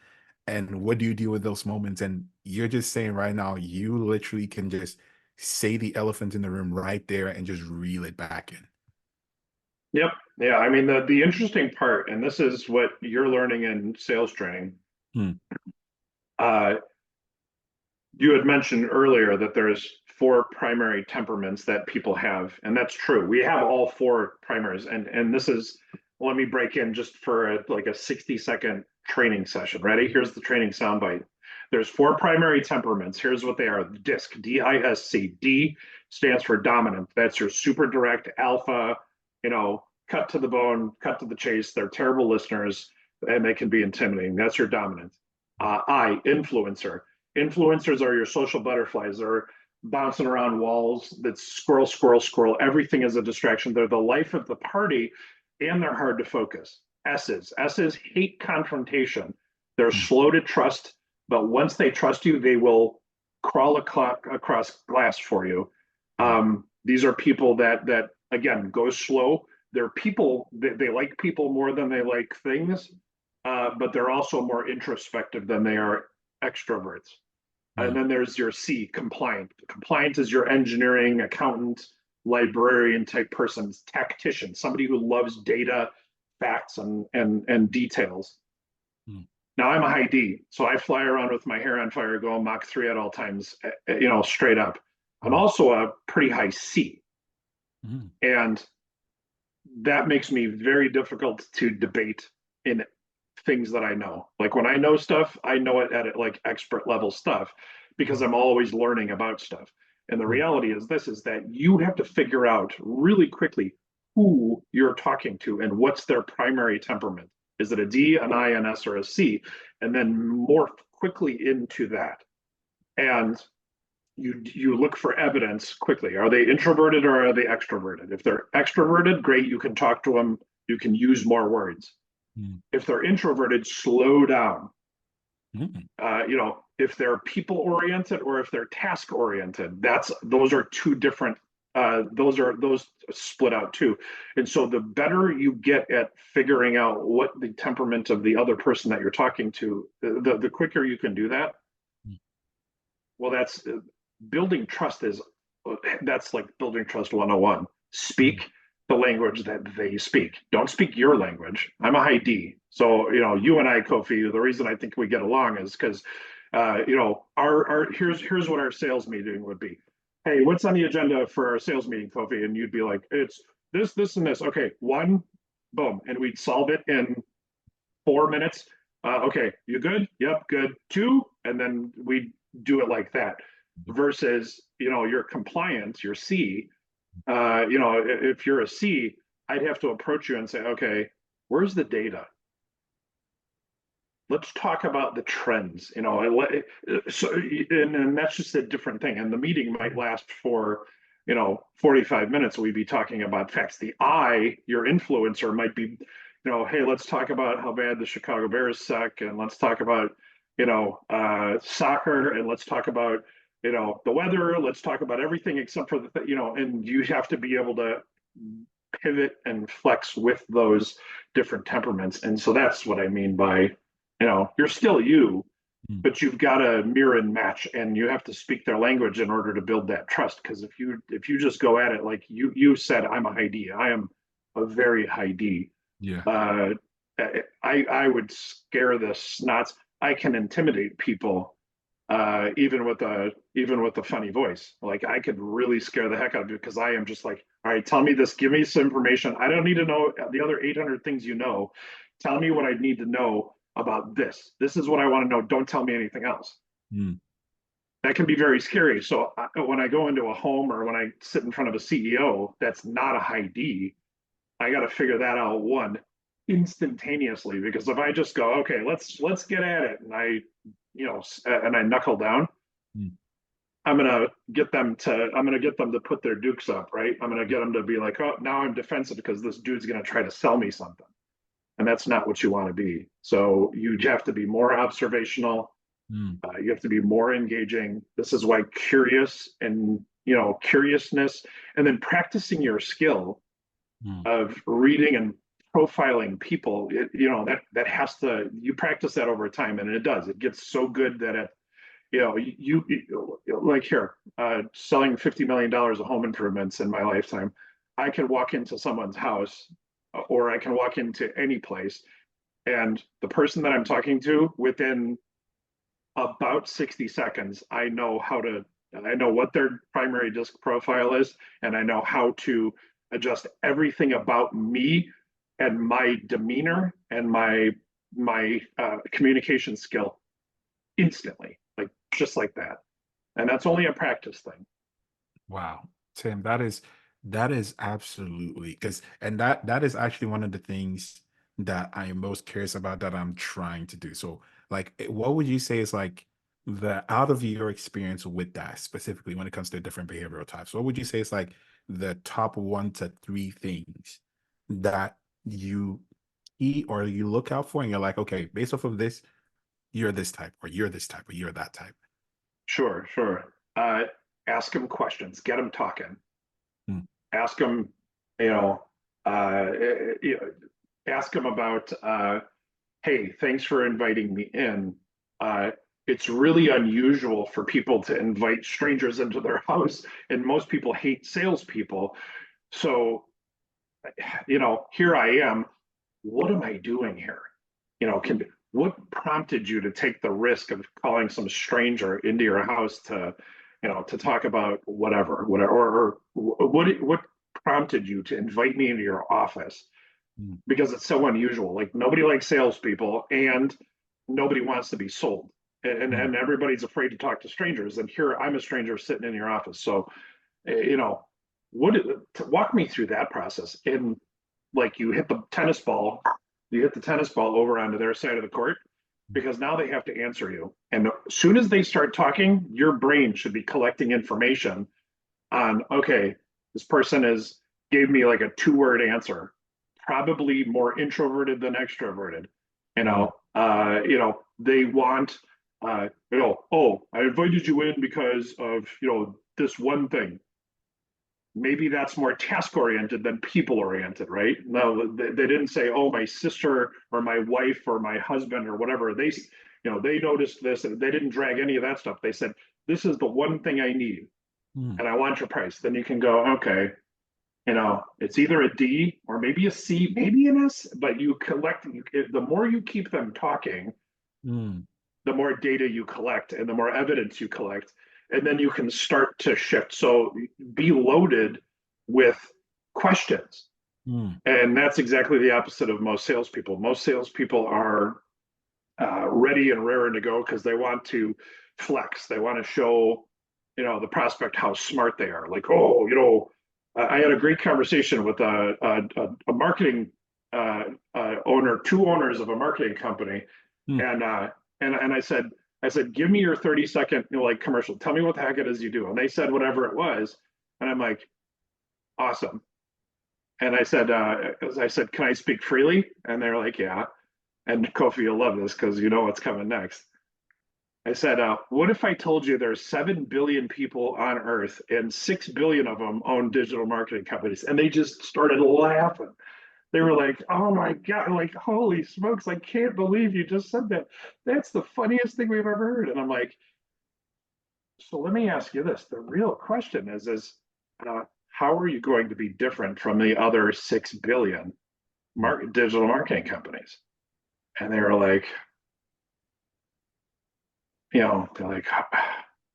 And what do you do with those moments? And you're just saying right now, you literally can just say the elephant in the room right there and just reel it back in. Yep. Yeah. I mean, the interesting part, and this is what you're learning in sales training. Hmm. Uh, you had mentioned earlier that there's four primary temperaments that people have, and that's true. We have all four primaries, and this is, let me break in just for like a 60-second training session. Ready? Here's the training soundbite. There's four primary temperaments. Here's what they are: DISC, D-I-S-C. D stands for dominant. That's your super direct alpha, you know, cut to the bone, cut to the chase. They're terrible listeners and they can be intimidating. That's your dominant. I, influencer. Influencers are your social butterflies. They're bouncing around walls. That's squirrel, squirrel, squirrel. Everything is a distraction. They're the life of the party, and they're hard to focus. S's hate confrontation. They're Hmm. slow to trust, but once they trust you, they will crawl across glass for you. Hmm. These are people that again go slow. They're people. They like people more than they like things, but they're also more introspective than they are extroverts. And Hmm. then there's your C, compliant. Compliant is your engineering, accountant, librarian type person, tactician, somebody who loves data, facts, and details. Hmm. Now I'm a high D, so I fly around with my hair on fire, going Mach 3 at all times, you know, straight up. I'm Hmm. also a pretty high C, Hmm. and that makes me very difficult to debate in things that I know. Like when I know stuff, I know it at like expert level stuff because I'm always learning about stuff. And the reality is this, is that you have to figure out really quickly who you're talking to and what's their primary temperament. Is it a D, an I, an S, or a C? And then morph quickly into that. And you look for evidence quickly. Are they introverted or are they extroverted? If they're extroverted, great, you can talk to them, you can use more words. If they're introverted, slow down. If they're people oriented or if they're task oriented, those are two different. Those split out too. And so the better you get at figuring out what the temperament of the other person that you're talking to, the quicker you can do that. Well, that's building trust that's like building trust 101. Speak the language that they speak. Don't speak your language. I'm a high D. So, you and I, Kofi, the reason I think we get along is because, here's what our sales meeting would be. Hey, what's on the agenda for our sales meeting, Kofi? And you'd be like, it's this, and this. Okay, one, boom. And we'd solve it in 4 minutes. Okay, you good? Yep, good. Two, and then we'd do it like that. Versus, your compliance, your C, if you're a C, I'd have to approach you and say, okay, where's the data? Let's talk about the trends, and that's just a different thing. And the meeting might last for, 45 minutes. We'd be talking about facts. The I, your influencer, might be, hey, let's talk about how bad the Chicago Bears suck, and let's talk about, soccer, and let's talk about, the weather. Let's talk about everything except for and you have to be able to pivot and flex with those different temperaments. And so that's what I mean by, you're still you, but you've got to mirror and match, and you have to speak their language in order to build that trust. Because if you just go at it like you said, I'm a high D. I am a very high D. Yeah. I would scare the snots. I can intimidate people, even with a funny voice. Like, I could really scare the heck out of you, because I am just like, all right, tell me this, give me some information. I don't need to know the other 800 things you know. Tell me what I need to know about this. This is what I want to know. Don't tell me anything else. That can be very scary. So when I go into a home, or when I sit in front of a CEO that's not a high D, I got to figure that out instantaneously. Because if I just go, okay, let's get at it, and I knuckle down, I'm gonna get them to put their dukes up, right? I'm gonna get them to be like, oh, now I'm defensive because this dude's gonna try to sell me something, and that's not what you want to be. So you have to be more observational. You have to be more engaging. This is why curiousness, and then practicing your skill of reading and profiling people. That has to, you practice that over time, and it gets so good that you like here, selling $50 million of home improvements in my lifetime. I can walk into someone's house, or I can walk into any place, and the person that I'm talking to, within about 60 seconds, I know what their primary disc profile is, and I know how to adjust everything about me and my demeanor and my communication skill instantly, like just like that. And that's only a practice thing. Wow, Tim, that is absolutely, because that is actually one of the things that I am most curious about, that I'm trying to do. So, like, what would you say is like out of your experience with that, specifically when it comes to different behavioral types? What would you say is like the top 1 to 3 things that you eat or you look out for, and you're like, okay, based off of this, you're this type, or you're this type, or you're that type? Sure. Ask them questions, get them talking. Ask them, ask them about, hey, thanks for inviting me in. It's really unusual for people to invite strangers into their house, and most people hate salespeople. So, here I am. What am I doing here? What prompted you to take the risk of calling some stranger into your house to talk about whatever, or what prompted you to invite me into your office? Because it's so unusual. Like, nobody likes salespeople, and nobody wants to be sold. and everybody's afraid to talk to strangers. And here I'm a stranger sitting in your office. So, you know, walk me through that process. And like you hit the tennis ball, over onto their side of the court because now they have to answer you. And as soon as they start talking, your brain should be collecting information on, okay, this person gave me like a 2-word answer, probably more introverted than extroverted. They want, oh, I invited you in because of, this one thing. Maybe that's more task oriented than people oriented, right? No, they didn't say, oh, my sister or my wife or my husband or whatever. They noticed this and they didn't drag any of that stuff. They said, this is the one thing I need and I want your price. Then you can go, okay, it's either a D or maybe a C, maybe an S, but the more you keep them talking, the more data you collect and the more evidence you collect. And then you can start to shift. So be loaded with questions. And that's exactly the opposite of most salespeople. Most salespeople are ready and raring to go because they want to flex. They want to show, the prospect how smart they are. Like, oh, I had a great conversation with a marketing owner, 2 owners of a marketing company, and I said, give me your 30-second commercial. Tell me what the heck it is you do. And they said whatever it was, and I'm like, awesome. And I said, can I speak freely? And they're like, yeah. And Kofi, you'll love this because you know what's coming next. I said, what if I told you there's 7 billion people on Earth and 6 billion of them own digital marketing companies? And they just started laughing. They were like, oh my God, like, holy smokes, I can't believe you just said that. That's the funniest thing we've ever heard. And I'm like, so let me ask you this. The real question is how are you going to be different from the other 6 billion digital marketing companies? And they were like, they're like,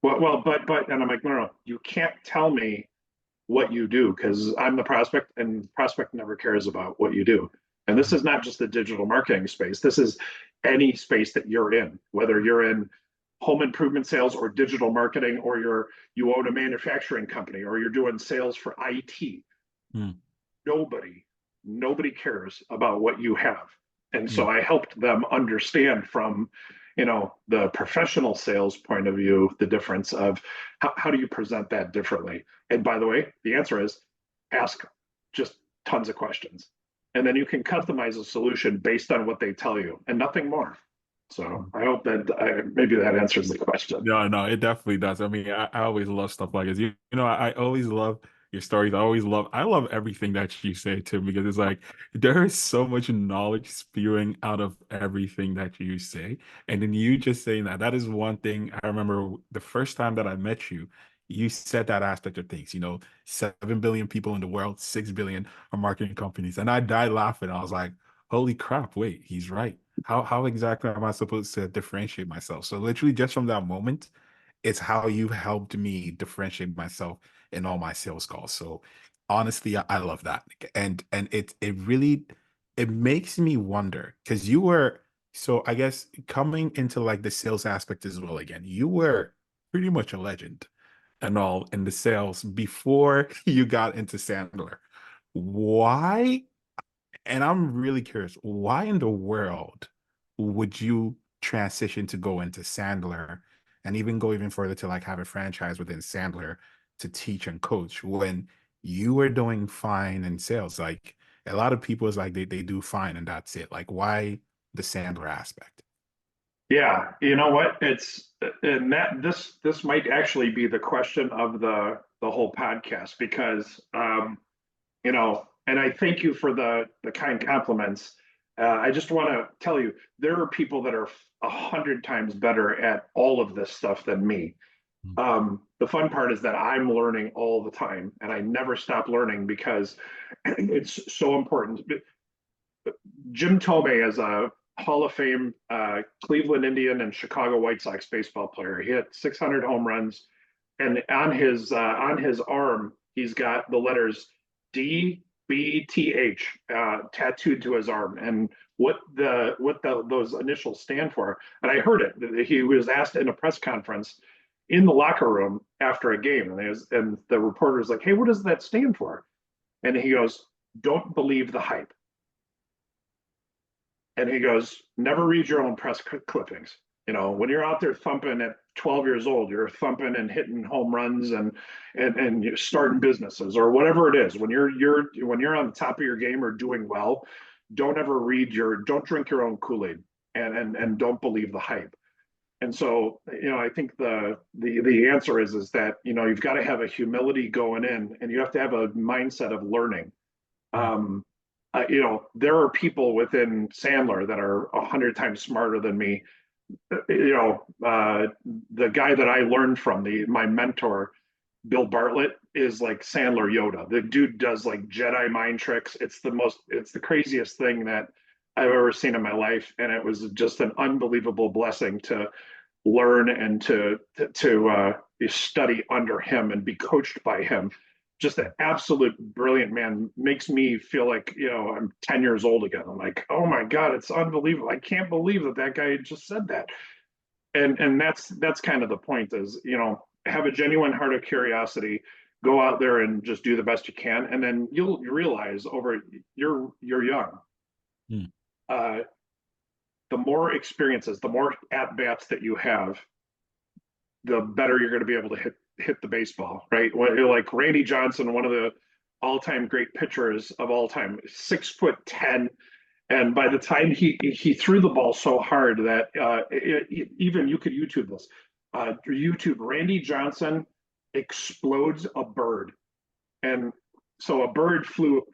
well, but, and I'm like, no, you can't tell me what you do because I'm the prospect and prospect never cares about what you do. And this is not just the digital marketing space. This is any space that you're in, whether you're in home improvement sales or digital marketing, or you own a manufacturing company, or you're doing sales for IT. Nobody cares about what you have. And so I helped them understand from, the professional sales point of view, the difference of how do you present that differently? And by the way, the answer is ask just tons of questions. And then you can customize a solution based on what they tell you and nothing more. So I hope that maybe that answers the question. No, it definitely does. I mean, I always love stuff like this. I always love your stories. I love everything that you say too, because it's like there is so much knowledge spewing out of everything that you say. And then you just saying that is one thing I remember the first time that I met you, you said that aspect of things, 7 billion people in the world, 6 billion are marketing companies. And I died laughing. I was like, holy crap, wait, he's right. How exactly am I supposed to differentiate myself? So literally just from that moment, it's how you helped me differentiate myself in all my sales calls. So honestly, I love that. And it really it makes me wonder because you were so I guess coming into like the sales aspect as well again, you were pretty much a legend and all in the sales before you got into Sandler. Why and I'm really curious, why in the world would you transition to go into Sandler and even go even further to like have a franchise within Sandler to teach and coach when you were doing fine in sales? Like a lot of people is like they do fine and that's it. Like why the Sandler aspect? Yeah, you know what? And that this might actually be the question of the whole podcast because and I thank you for the kind compliments. I just want to tell you there are people that are 100 times better at all of this stuff than me. The fun part is that I'm learning all the time, and I never stop learning because it's so important. Jim Tomei is a Hall of Fame Cleveland Indian and Chicago White Sox baseball player. He hit 600 home runs, and on his arm he's got the letters BTH, tattooed to his arm, and those initials stand for. And I heard it. He was asked in a press conference in the locker room after a game, and the reporter was like, "Hey, what does that stand for?" And he goes, "Don't believe the hype." And he goes, "Never read your own press clippings. When you're out there thumping at 12 years old, you're thumping and hitting home runs and you're starting businesses or whatever it is. When you're on the top of your game or doing well, don't drink your own Kool-Aid and don't believe the hype." And so, I think the answer is that, you've got to have a humility going in, and you have to have a mindset of learning. There are people within Sandler that are 100 times smarter than me. The guy that I learned from, my mentor, Bill Bartlett, is like Sandler Yoda. The dude does like Jedi mind tricks. It's the craziest thing that I've ever seen in my life. And it was just an unbelievable blessing to learn and to study under him and be coached by him. Just an absolute brilliant man. Makes me feel like, I'm 10 years old again. I'm like, oh my God, it's unbelievable. I can't believe that guy just said that. And that's kind of the point is, have a genuine heart of curiosity, go out there and just do the best you can. And then you'll realize you're young. The more experiences, the more at-bats that you have, the better you're going to be able to hit the baseball, right? Like Randy Johnson, one of the all-time great pitchers of all time, 6'10", and by the time he threw the ball so hard that even you could YouTube this. YouTube Randy Johnson explodes a bird, and so a bird flew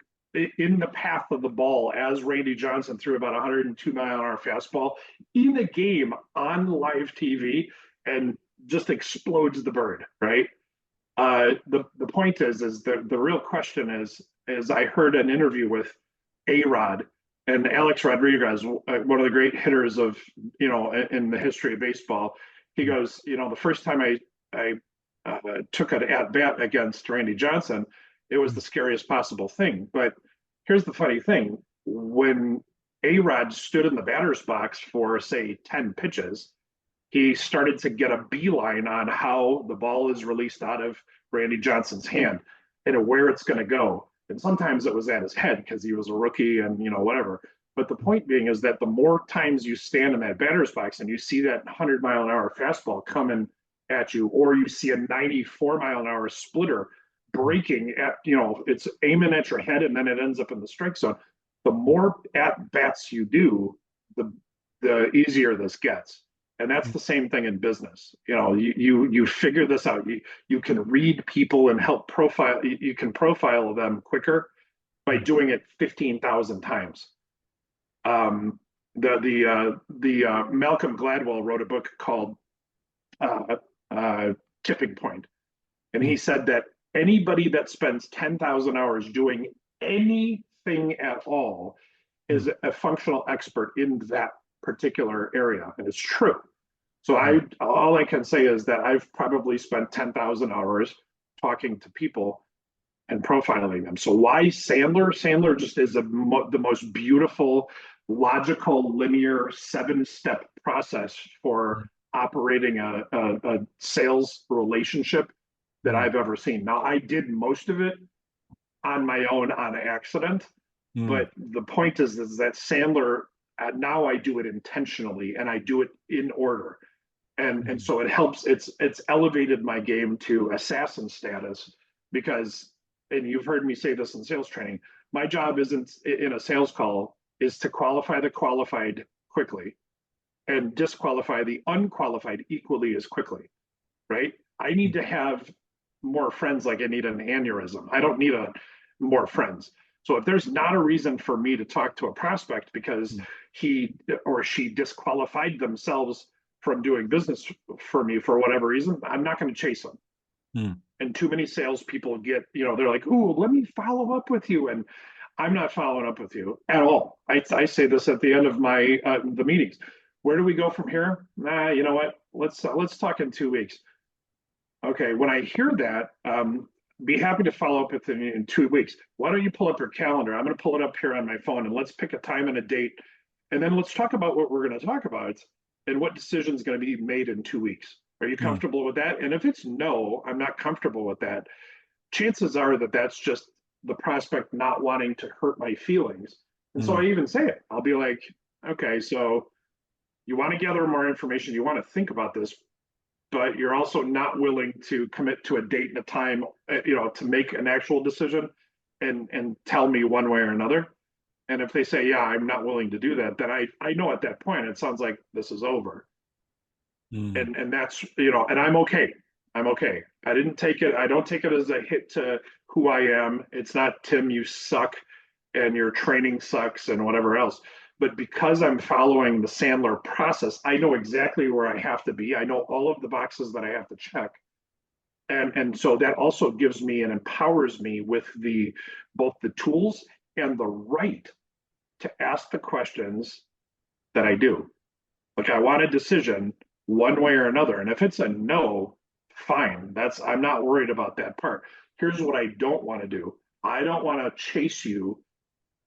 in the path of the ball as Randy Johnson threw about 102-mile-an-hour fastball in a game on live TV, and just explodes the bird, right? The point is the real question is I heard an interview with A-Rod and Alex Rodriguez, one of the great hitters of, in the history of baseball. He goes, the first time I took an at-bat against Randy Johnson, it was the scariest possible thing. But here's the funny thing. When A-Rod stood in the batter's box for, say, 10 pitches, he started to get a beeline on how the ball is released out of Randy Johnson's hand and where it's going to go. And sometimes it was at his head because he was a rookie and, whatever. But the point being is that the more times you stand in that batter's box and you see that 100-mile-an-hour fastball coming at you, or you see a 94-mile-an-hour splitter breaking at, it's aiming at your head and then it ends up in the strike zone. The more at-bats you do, the easier this gets. And that's the same thing in business. You figure this out. You can read people and help profile. You can profile them quicker by doing it 15,000 times. The Malcolm Gladwell wrote a book called Tipping Point, and he said that anybody that spends 10,000 hours doing anything at all is a functional expert in that particular area, and it's true. So all I can say is that I've probably spent 10,000 hours talking to people and profiling them. So why Sandler? Sandler just is the most beautiful, logical, linear 7-step process for operating a sales relationship that I've ever seen. Now, I did most of it on my own on accident, but the point is that Sandler, now I do it intentionally and I do it in order. And so it helps, it's elevated my game to assassin status because, and you've heard me say this in sales training, my job isn't in a sales call is to qualify the qualified quickly and disqualify the unqualified equally as quickly, right? I need to have more friends like I need an aneurysm. I don't need more friends. So if there's not a reason for me to talk to a prospect because he or she disqualified themselves from doing business for me for whatever reason, I'm not going to chase them. And too many salespeople get, they're like, "Ooh, let me follow up with you," and I'm not following up with you at all. I say this at the end of my the meetings. Where do we go from here? Nah, you know what? Let's talk in 2 weeks. Okay. When I hear that, be happy to follow up with you in 2 weeks. Why don't you pull up your calendar? I'm going to pull it up here on my phone and let's pick a time and a date. And then let's talk about what we're going to talk about and what decision is going to be made in 2 weeks. Are you Mm, comfortable with that? And if it's no, I'm not comfortable with that, chances are that that's just the prospect not wanting to hurt my feelings. And so I mm, even say it. I'll be like, okay, so you want to gather more information, you want to think about this, but you're also not willing to commit to a date and a time, to make an actual decision and tell me one way or another. And if they say, yeah, I'm not willing to do that, then I know at that point it sounds like this is over. mm, And that's, and I'm okay. I'm okay. I don't take it as a hit to who I am. It's not, Tim, you suck and your training sucks and whatever else. But because I'm following the Sandler process, I know exactly where I have to be. I know all of the boxes that I have to check. And so that also gives me and empowers me with the both the tools and the right to ask the questions that I do. Like, I want a decision one way or another. And if it's a no, fine. I'm not worried about that part. Here's what I don't want to do. I don't want to chase you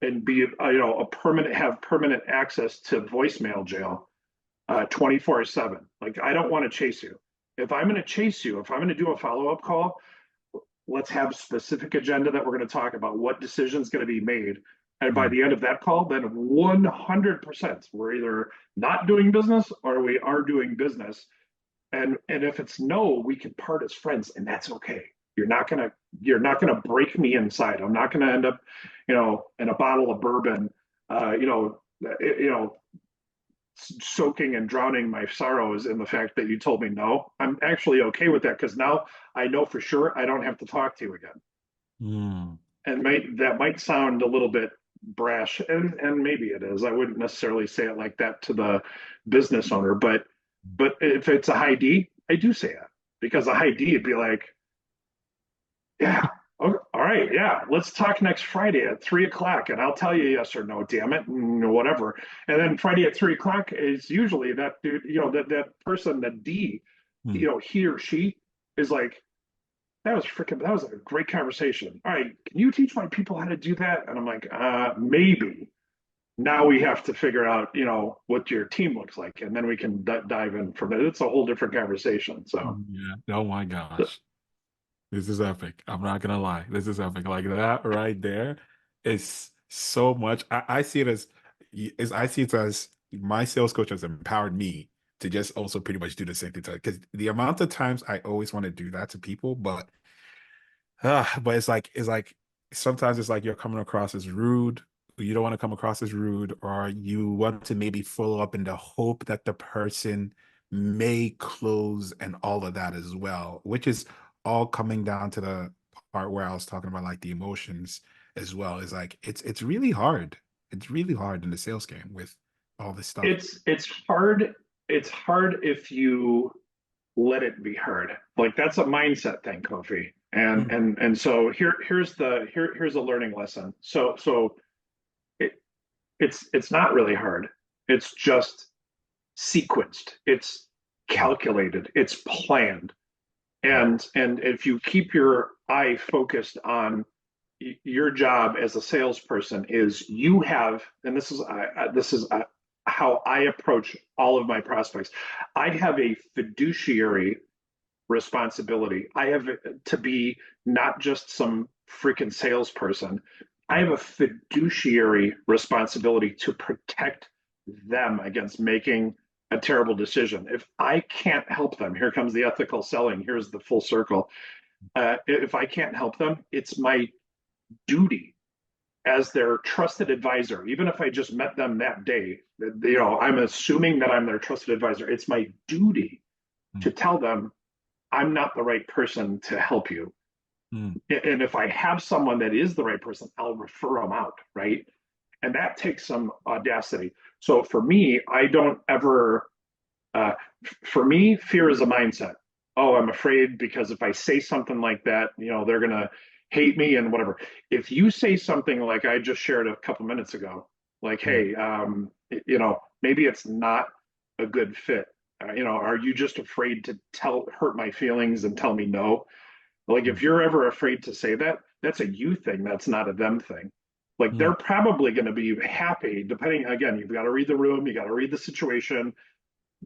and be, have permanent access to voicemail jail 24/7. Like, I don't want to chase you. If I'm going to chase you, if I'm going to do a follow-up call, let's have a specific agenda that we're going to talk about, what decision is going to be made. And by mm. the end of that call, then 100% we're either not doing business or we are doing business. And if it's no, we can part as friends, and that's okay. You're not gonna break me inside. I'm not gonna end up, in a bottle of bourbon, uh, you know, you know, soaking and drowning my sorrows in the fact that you told me no. I'm actually okay with that because now I know for sure I don't have to talk to you again. Mm. And that might sound a little bit brash, and maybe it is. I wouldn't necessarily say it like that to the business owner, but if it's a high D, I do say it because a high D would be like, yeah, okay, all right, yeah, let's talk next Friday at 3 o'clock, and I'll tell you yes or no, damn it, and whatever. And then Friday at 3 o'clock is usually that dude, that person, the D, Mm. he or she is like, that was a great conversation. All right, can you teach my people how to do that? And I'm like, maybe. Now we have to figure out, what your team looks like, and then we can dive in from there. It's a whole different conversation. So, Yeah. Oh my gosh. This is epic. I'm not gonna lie. This is epic. Like that right there is so much. I see it as I see it as my sales coach has empowered me to just also pretty much do the same thing. Because the amount of times I always want to do that to people, but it's like sometimes it's like you're coming across as rude. You don't want to come across as rude, or you want to maybe follow up in the hope that the person may close and all of that as well, which is all coming down to the part where I was talking about like the emotions as well. Is like it's really hard. It's really hard in the sales game with all this stuff. it's hard. It's hard if you let it be hard. Like, that's a mindset thing, Kofi. And Mm, and and so here's a learning lesson. So it it's not really hard. It's just sequenced. It's mm, calculated. It's planned. mm, And if you keep your eye focused on your job as a salesperson, is you have, and this is how I approach all of my prospects. I have a fiduciary responsibility. I have to be not just some freaking salesperson. I mm, have a fiduciary responsibility to protect them against making a terrible decision. If I can't help them, here comes the ethical selling. Here's the full circle. If I can't help them, it's my duty as their trusted advisor, even if I just met them that day, I'm assuming that I'm their trusted advisor. It's my duty to mm, tell them I'm not the right person to help you. mm, And if I have someone that is the right person, I'll refer them out, right? And that takes some audacity. So for me, I don't ever, for me, fear is a mindset. Oh, I'm afraid because if I say something like that, they're going to hate me and whatever. If you say something like I just shared a couple minutes ago, like, mm, hey, maybe it's not a good fit. Are you just afraid to hurt my feelings and tell me no? Like Mm, if you're ever afraid to say that, that's a you thing. That's not a them thing. Like mm, they're probably going to be happy, depending, again, you've got to read the room, you got to read the situation,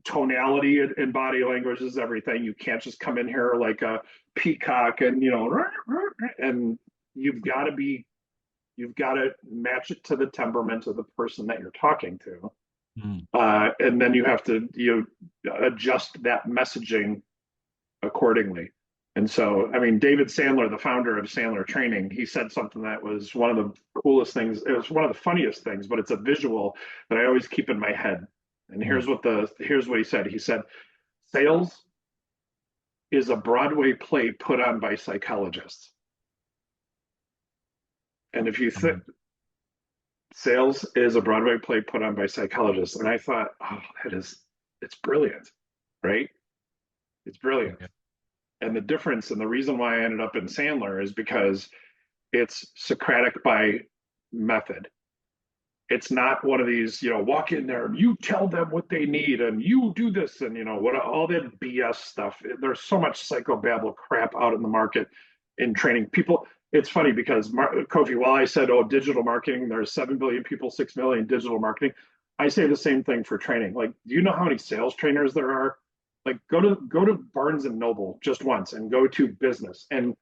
tonality and body language is everything. You can't just come in here like a peacock and, and you've got to be, you've got to match it to the temperament of the person that you're talking to. mm, And then you have to adjust that messaging accordingly. And so, I mean, David Sandler, the founder of Sandler Training, he said something that was one of the coolest things. It was one of the funniest things, but it's a visual that I always keep in my head. And mm. here's what he said. He said, "Sales is a Broadway play put on by psychologists." And if you think Um, sales is a Broadway play put on by psychologists, and I thought, oh, it's brilliant, right? It's brilliant. yeah. And the difference and the reason why I ended up in Sandler is because it's Socratic by method. It's not one of these, walk in there and you tell them what they need and you do this and what all that BS stuff. There's so much psychobabble crap out in the market in training people. It's funny because Kofi, while I said, oh, digital marketing, there's 7 billion people, 6 million digital marketing. I say the same thing for training. Like, do you know how many sales trainers there are? Like, go to Barnes and Noble just once and go to business, and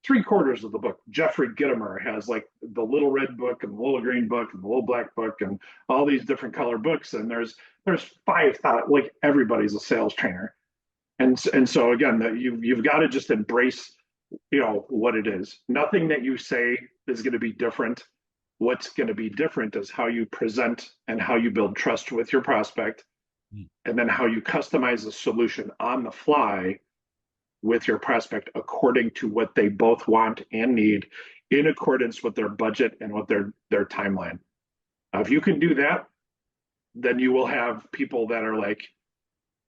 3/4 of the book, Jeffrey Gitomer has like the little red book and the little green book and the little black book and all these different color books. And there's 5,000, like everybody's a sales trainer. And so again, that you've got to just embrace, what it is. Nothing that you say is going to be different. What's going to be different is how you present and how you build trust with your prospect, Mm, and then how you customize a solution on the fly with your prospect according to what they both want and need in accordance with their budget and with their timeline. If you can do that, then you will have people that are like,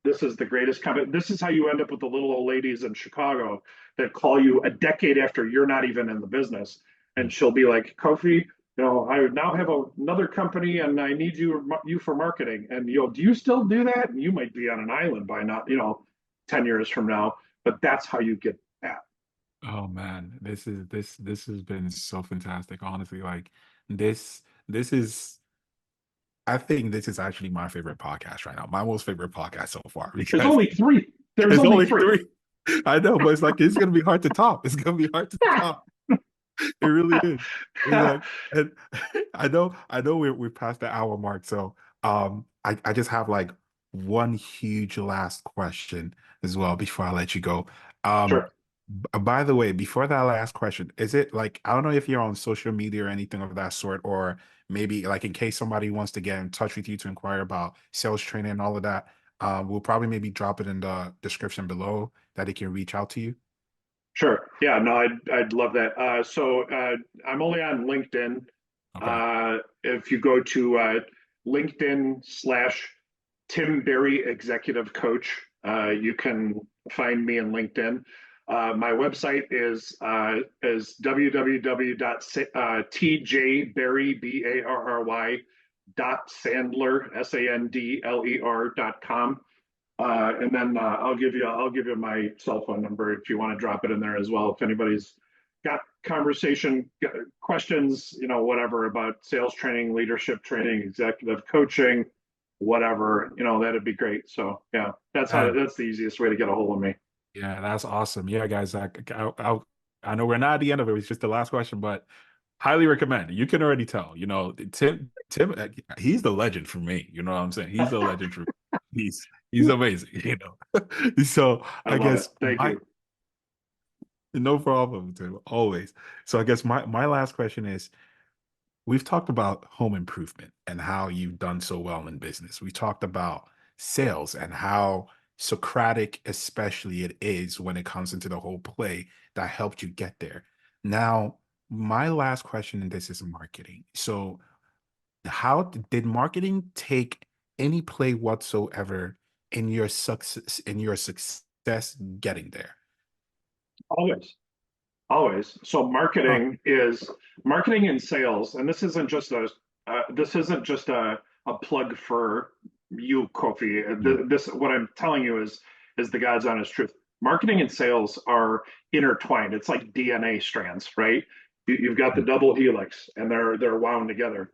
this is the greatest company. This is how you end up with the little old ladies in Chicago that call you a decade after you're not even in the business. mm. And she'll be like, Kofi, I now have another company and I need you for marketing. And do you still do that? And you might be on an island by not, 10 years from now, but that's how you get that. Oh man, this has been so fantastic. Honestly, like this this is I think this is actually my favorite podcast right now. My most favorite podcast so far There's because only three. There's there's only only three. three. I know, but it's like it's gonna be hard to top. It's gonna be hard to top. It really is. It's like, and I know we're past the hour mark, so I just have like one huge last question as well before I let you go. Um, Sure. by the way, before that last question, is it like I don't know if you're on social media or anything of that sort, or maybe like in case somebody wants to get in touch with you to inquire about sales training and all of that, we'll probably maybe drop it in the description below that they can reach out to you. Sure. Yeah, no, I'd love that. I'm only on LinkedIn. Okay. If you go to LinkedIn/Tim Berry Executive Coach, you can find me in LinkedIn. My website is www.tjberry Sandler.com. And then I'll give you my cell phone number if you want to drop it in there as well. If anybody's got conversation questions, whatever about sales training, leadership training, executive coaching, whatever, that'd be great. So yeah, that's the easiest way to get a hold of me. Yeah, that's awesome. Yeah, guys, I know we're not at the end of it. It's just the last question, but highly recommend. You can already tell. Tim, he's the legend for me. You know what I'm saying? He's the legend for me. He's amazing. So I I love it. guess Thank my you. no problem, Tim. Always. So I guess my last question is: we've talked about home improvement and how you've done so well in business. We talked about sales and how Socratic, especially it is when it comes into the whole play that helped you get there. Now, my last question in this is marketing. So, how did marketing take any play whatsoever in your success getting there? Always. Always. So Oh, marketing and sales, and this isn't just a plug for you, Kofi. yeah. This what I'm telling you is the God's honest truth. marketing and sales are intertwined. It's like DNA strands, right? You've got the double helix, and they're wound together.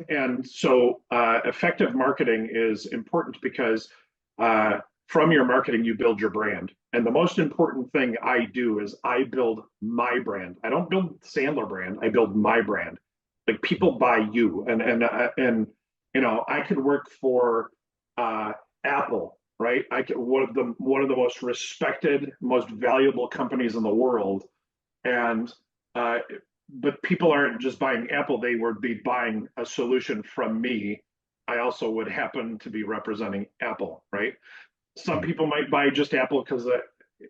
And so effective marketing is important because from your marketing, you build your brand. And the most important thing I do is I build my brand. I don't build Sandler brand. I build my brand. Like people buy you, and you know, I could work for Apple, right? I could, one of the most respected, most valuable companies in the world, and uh, but people aren't just buying Apple, they would be buying a solution from me. I also would happen to be representing Apple, right? Some people might buy just Apple because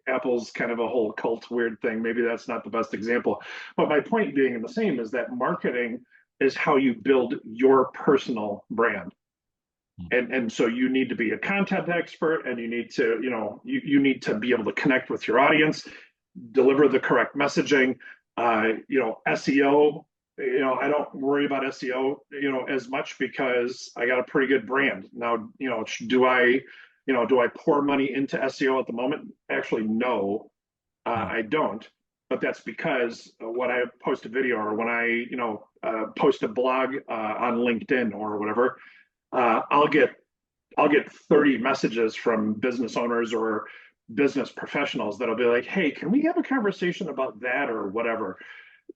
Apple's kind of a whole cult weird thing. Maybe that's not the best example. But my point being the same is that marketing is how you build your personal brand. And so you need to be a content expert, and you need to, you know, you need to be able to connect with your audience, deliver the correct messaging. You know, SEO, you know, I don't worry about SEO, you know, as much because I got a pretty good brand. Now, you know, do I pour money into SEO at the moment? Actually, no, I don't. But that's because when I post a video, or when I, you know, post a blog on LinkedIn or whatever, I'll get 30 messages from business owners or business professionals that'll be like, "Hey, can we have a conversation about that or whatever?"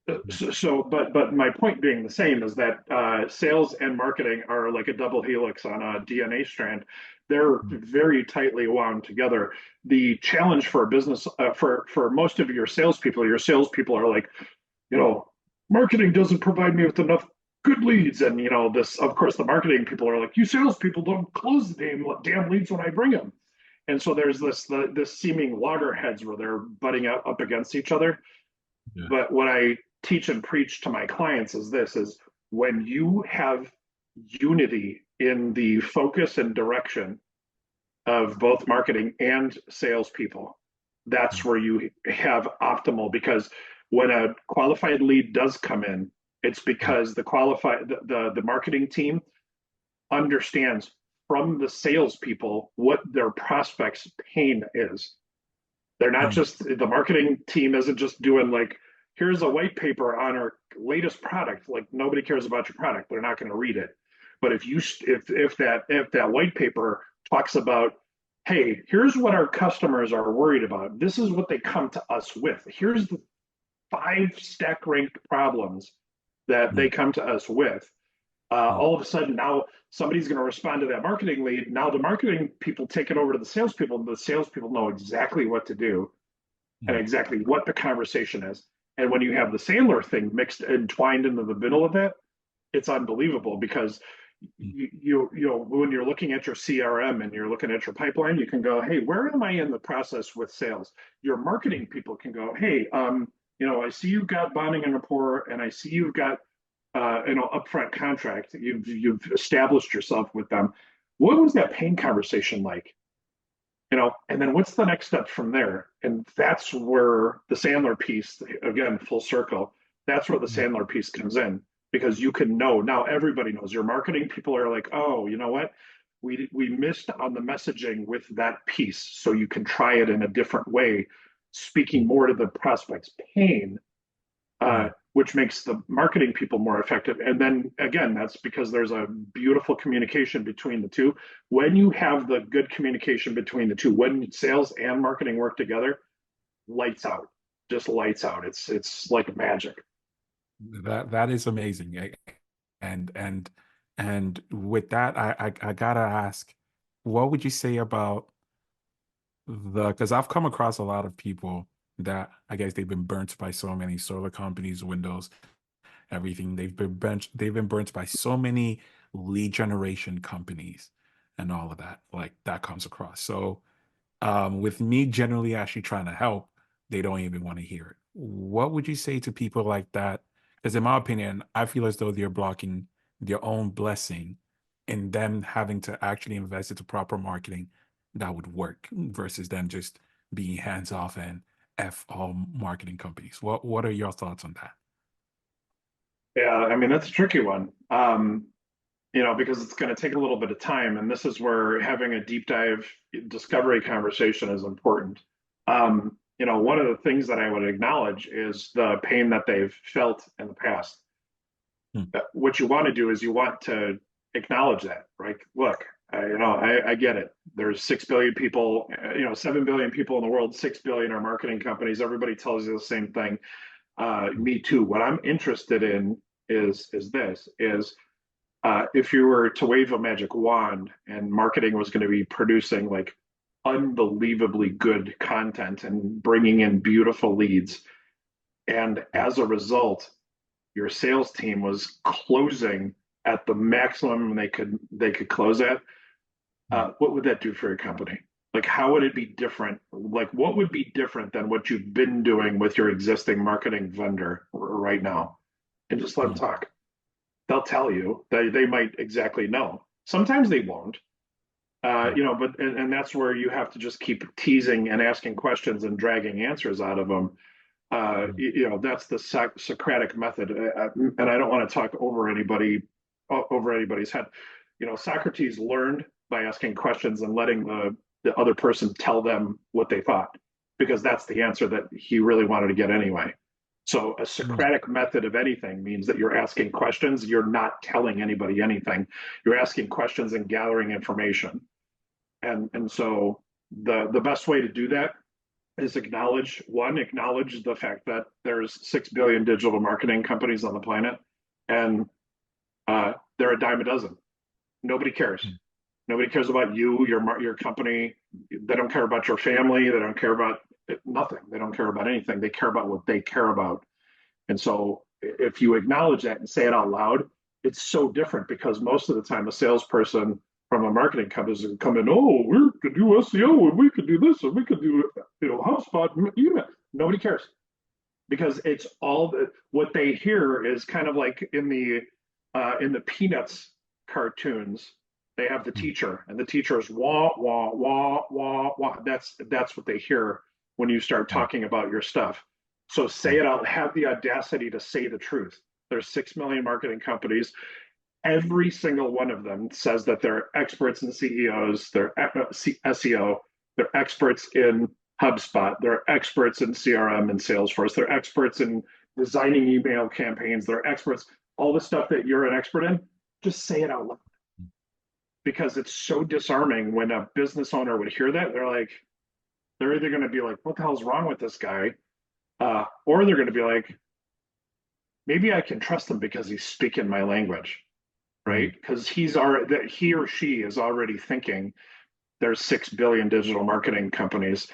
But my point being the same is that sales and marketing are like a double helix on a DNA strand. They're very tightly wound together. The challenge for a business, for most of your salespeople are like, you know, marketing doesn't provide me with enough good leads, and you know, this, of course, the marketing people are like, you salespeople don't close the damn leads when I bring them. And so there's this seeming loggerheads where they're butting up against each other. Yeah. But what I teach and preach to my clients is this: is when you have unity in the focus and direction of both marketing and salespeople, that's where you have optimal. Because when a qualified lead does come in, it's because the marketing team understands from the salespeople what their prospects' pain is. They're not just, the marketing team isn't just doing like, here's a white paper on our latest product. Like, nobody cares about your product. They're not going to read it. But if that white paper talks about, hey, here's what our customers are worried about. This is what they come to us with. Here's the 5 stack ranked problems that they come to us with. All of a sudden, now somebody's going to respond to that marketing lead. Now the marketing people take it over to the salespeople, and the salespeople know exactly what to do and exactly what the conversation is. And when you have the Sandler thing mixed and twined into the middle of it, it's unbelievable. Because you know, when you're looking at your CRM and you're looking at your pipeline, you can go, hey, where am I in the process with sales? Your marketing people can go, hey, you know, I see you've got bonding and rapport, and I see you've got you know, upfront contract. You've established yourself with them. What was that pain conversation like? You know, and then what's the next step from there? And that's where the Sandler piece, again, full circle, that's where the Sandler piece comes in. Because you can know, now everybody knows. Your marketing people are like, oh, you know what? We missed on the messaging with that piece. So you can try it in a different way, speaking more to the prospect's pain, which makes the marketing people more effective. And then again, that's because there's a beautiful communication between the two. When you have the good communication between the two, when sales and marketing work together, lights out, just lights out. It's like magic. That is amazing. And with that, I gotta ask, what would you say about because I've come across a lot of people that I guess they've been burnt by so many solar companies, Windows, everything. They've been burnt by so many lead generation companies and all of that. Like that comes across. So with me generally actually trying to help, they don't even want to hear it. What would you say to people like that? Because in my opinion, I feel as though they're blocking their own blessing in them having to actually invest into proper marketing that would work versus them just being hands off and F all marketing companies. What are your thoughts on that? Yeah, I mean, that's a tricky one. You know, because it's going to take a little bit of time. And this is where having a deep dive discovery conversation is important. One of the things that I would acknowledge is the pain that they've felt in the past. Mm. What you want to do is you want to acknowledge that, right? Look, I get it. There's 6 billion people, 7 billion people in the world, 6 billion are marketing companies. Everybody tells you the same thing. Me too. What I'm interested in is this is if you were to wave a magic wand and marketing was going to be producing like unbelievably good content and bringing in beautiful leads, and as a result, your sales team was closing at the maximum they could close at, what would that do for your company? Like, how would it be different? Like, what would be different than what you've been doing with your existing marketing vendor right now? And just let them Mm. talk. They'll tell you. They might exactly know. Sometimes they won't. Yeah. But and that's where you have to just keep teasing and asking questions and dragging answers out of them. Mm. That's the Socratic method, and I don't want to talk over anybody's head. Socrates learned by asking questions and letting the other person tell them what they thought, because that's the answer that he really wanted to get anyway. So a Mm. Socratic method of anything means that you're asking questions. You're not telling anybody anything. You're asking questions and gathering information. And so the best way to do that is acknowledge the fact that there's 6 billion digital marketing companies on the planet, and they're a dime a dozen. Nobody cares. Mm. Nobody cares about you, your company. They don't care about your family. They don't care about nothing. They don't care about anything. They care about what they care about. And so if you acknowledge that and say it out loud, it's so different, because most of the time a salesperson from a marketing company is come in, oh, we could do SEO and we could do this and we could do HubSpot, email. Nobody cares, because it's all what they hear is kind of like in the Peanuts cartoons. They have the Mm. teacher, and the teacher is wah wah wah wah wah. That's what they hear when you start Mm. talking about your stuff. So say Mm. it out. Have the audacity to say the truth. There's 6 million marketing companies. Every single one of them says that they're experts in CEOs, they're SEO, they're experts in HubSpot, they're experts in CRM and Salesforce, they're experts in designing email campaigns, they're experts, all the stuff that you're an expert in. Just say it out loud, because it's so disarming when a business owner would hear that. They're either going to be like, what the hell's wrong with this guy? Or they're going to be like, maybe I can trust him because he's speaking my language, right? Mm. Because he or she is already thinking there's 6 billion digital marketing companies,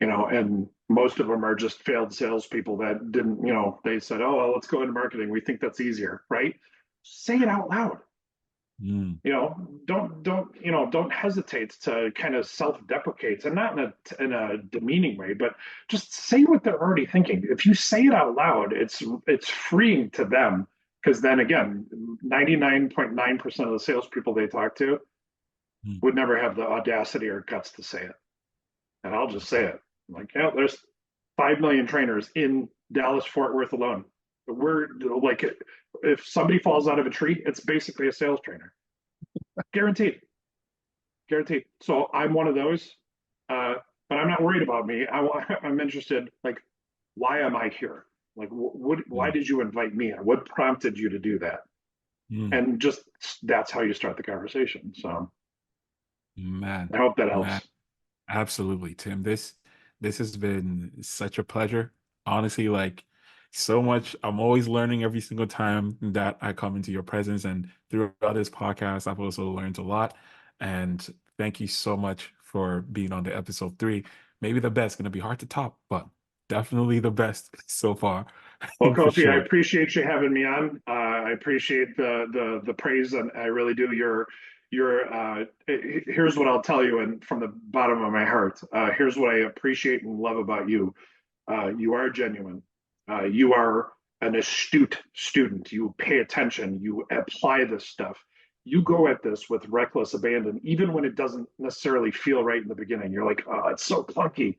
and most of them are just failed salespeople that didn't, they said, oh, well, let's go into marketing. We think that's easier, right? Say it out loud. Mm. Don't hesitate to kind of self-deprecate, and not in a demeaning way, but just say what they're already thinking. If you say it out loud, it's freeing to them, because then again, 99.9% of the salespeople they talk to Mm. would never have the audacity or guts to say it. And I'll just say it. I'm like, yeah, there's 5 million trainers in Dallas Fort Worth alone. We're like, if somebody falls out of a tree, it's basically a sales trainer, guaranteed. Guaranteed. So I'm one of those, uh, but I'm not worried about me. I'm interested. Like, why am I here? Like, what? Why Mm. did you invite me? What prompted you to do that? Mm. And just that's how you start the conversation. So Man, I hope that man, helps. absolutely, Tim. This has been such a pleasure. Honestly, like so much. I'm always learning every single time that I come into your presence, and throughout this podcast, I've also learned a lot. And thank you so much for being on the episode 3. Maybe the best, gonna be hard to top, but definitely the best so far, Well, for Kofi, I sure. appreciate you having me on. I appreciate the praise, and I really do. Here's what I'll tell you, and from the bottom of my heart, here's what I appreciate and love about you. You are genuine. You are an astute student. You pay attention. You apply this stuff. You go at this with reckless abandon, even when it doesn't necessarily feel right in the beginning. You're like, oh, it's so clunky,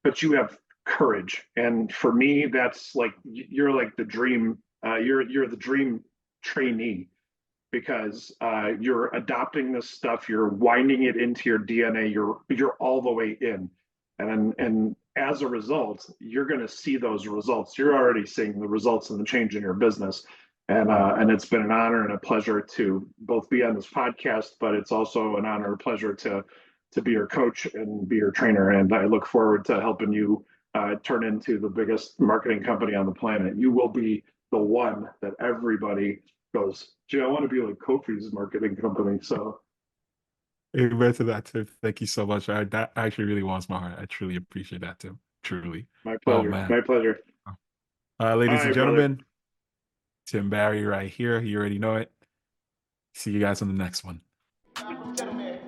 but you have courage. And for me, that's like you're like the dream. You're the dream trainee, because you're adopting this stuff. You're winding it into your DNA. You're all the way in. And as a result, you're going to see those results. You're already seeing the results and the change in your business. And it's been an honor and a pleasure to both be on this podcast, but it's also an honor and pleasure to be your coach and be your trainer. And I look forward to helping you turn into the biggest marketing company on the planet. You will be the one that everybody goes, gee, I want to be like Kofi's marketing company. So Amen to that, Tim. Thank you so much. That actually really warms my heart. I truly appreciate that, Tim. Truly. my Oh, pleasure. man. My pleasure. Ladies All and right, gentlemen, Tim Barry right here. You already know it. See you guys on the next one.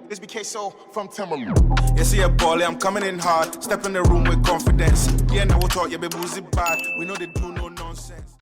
This BK Soul from Timberland. You see a ball, I'm coming in hard. Step in the room with confidence. Yeah, now we'll talk, yeah, baby, who's it bad? We know they do no nonsense.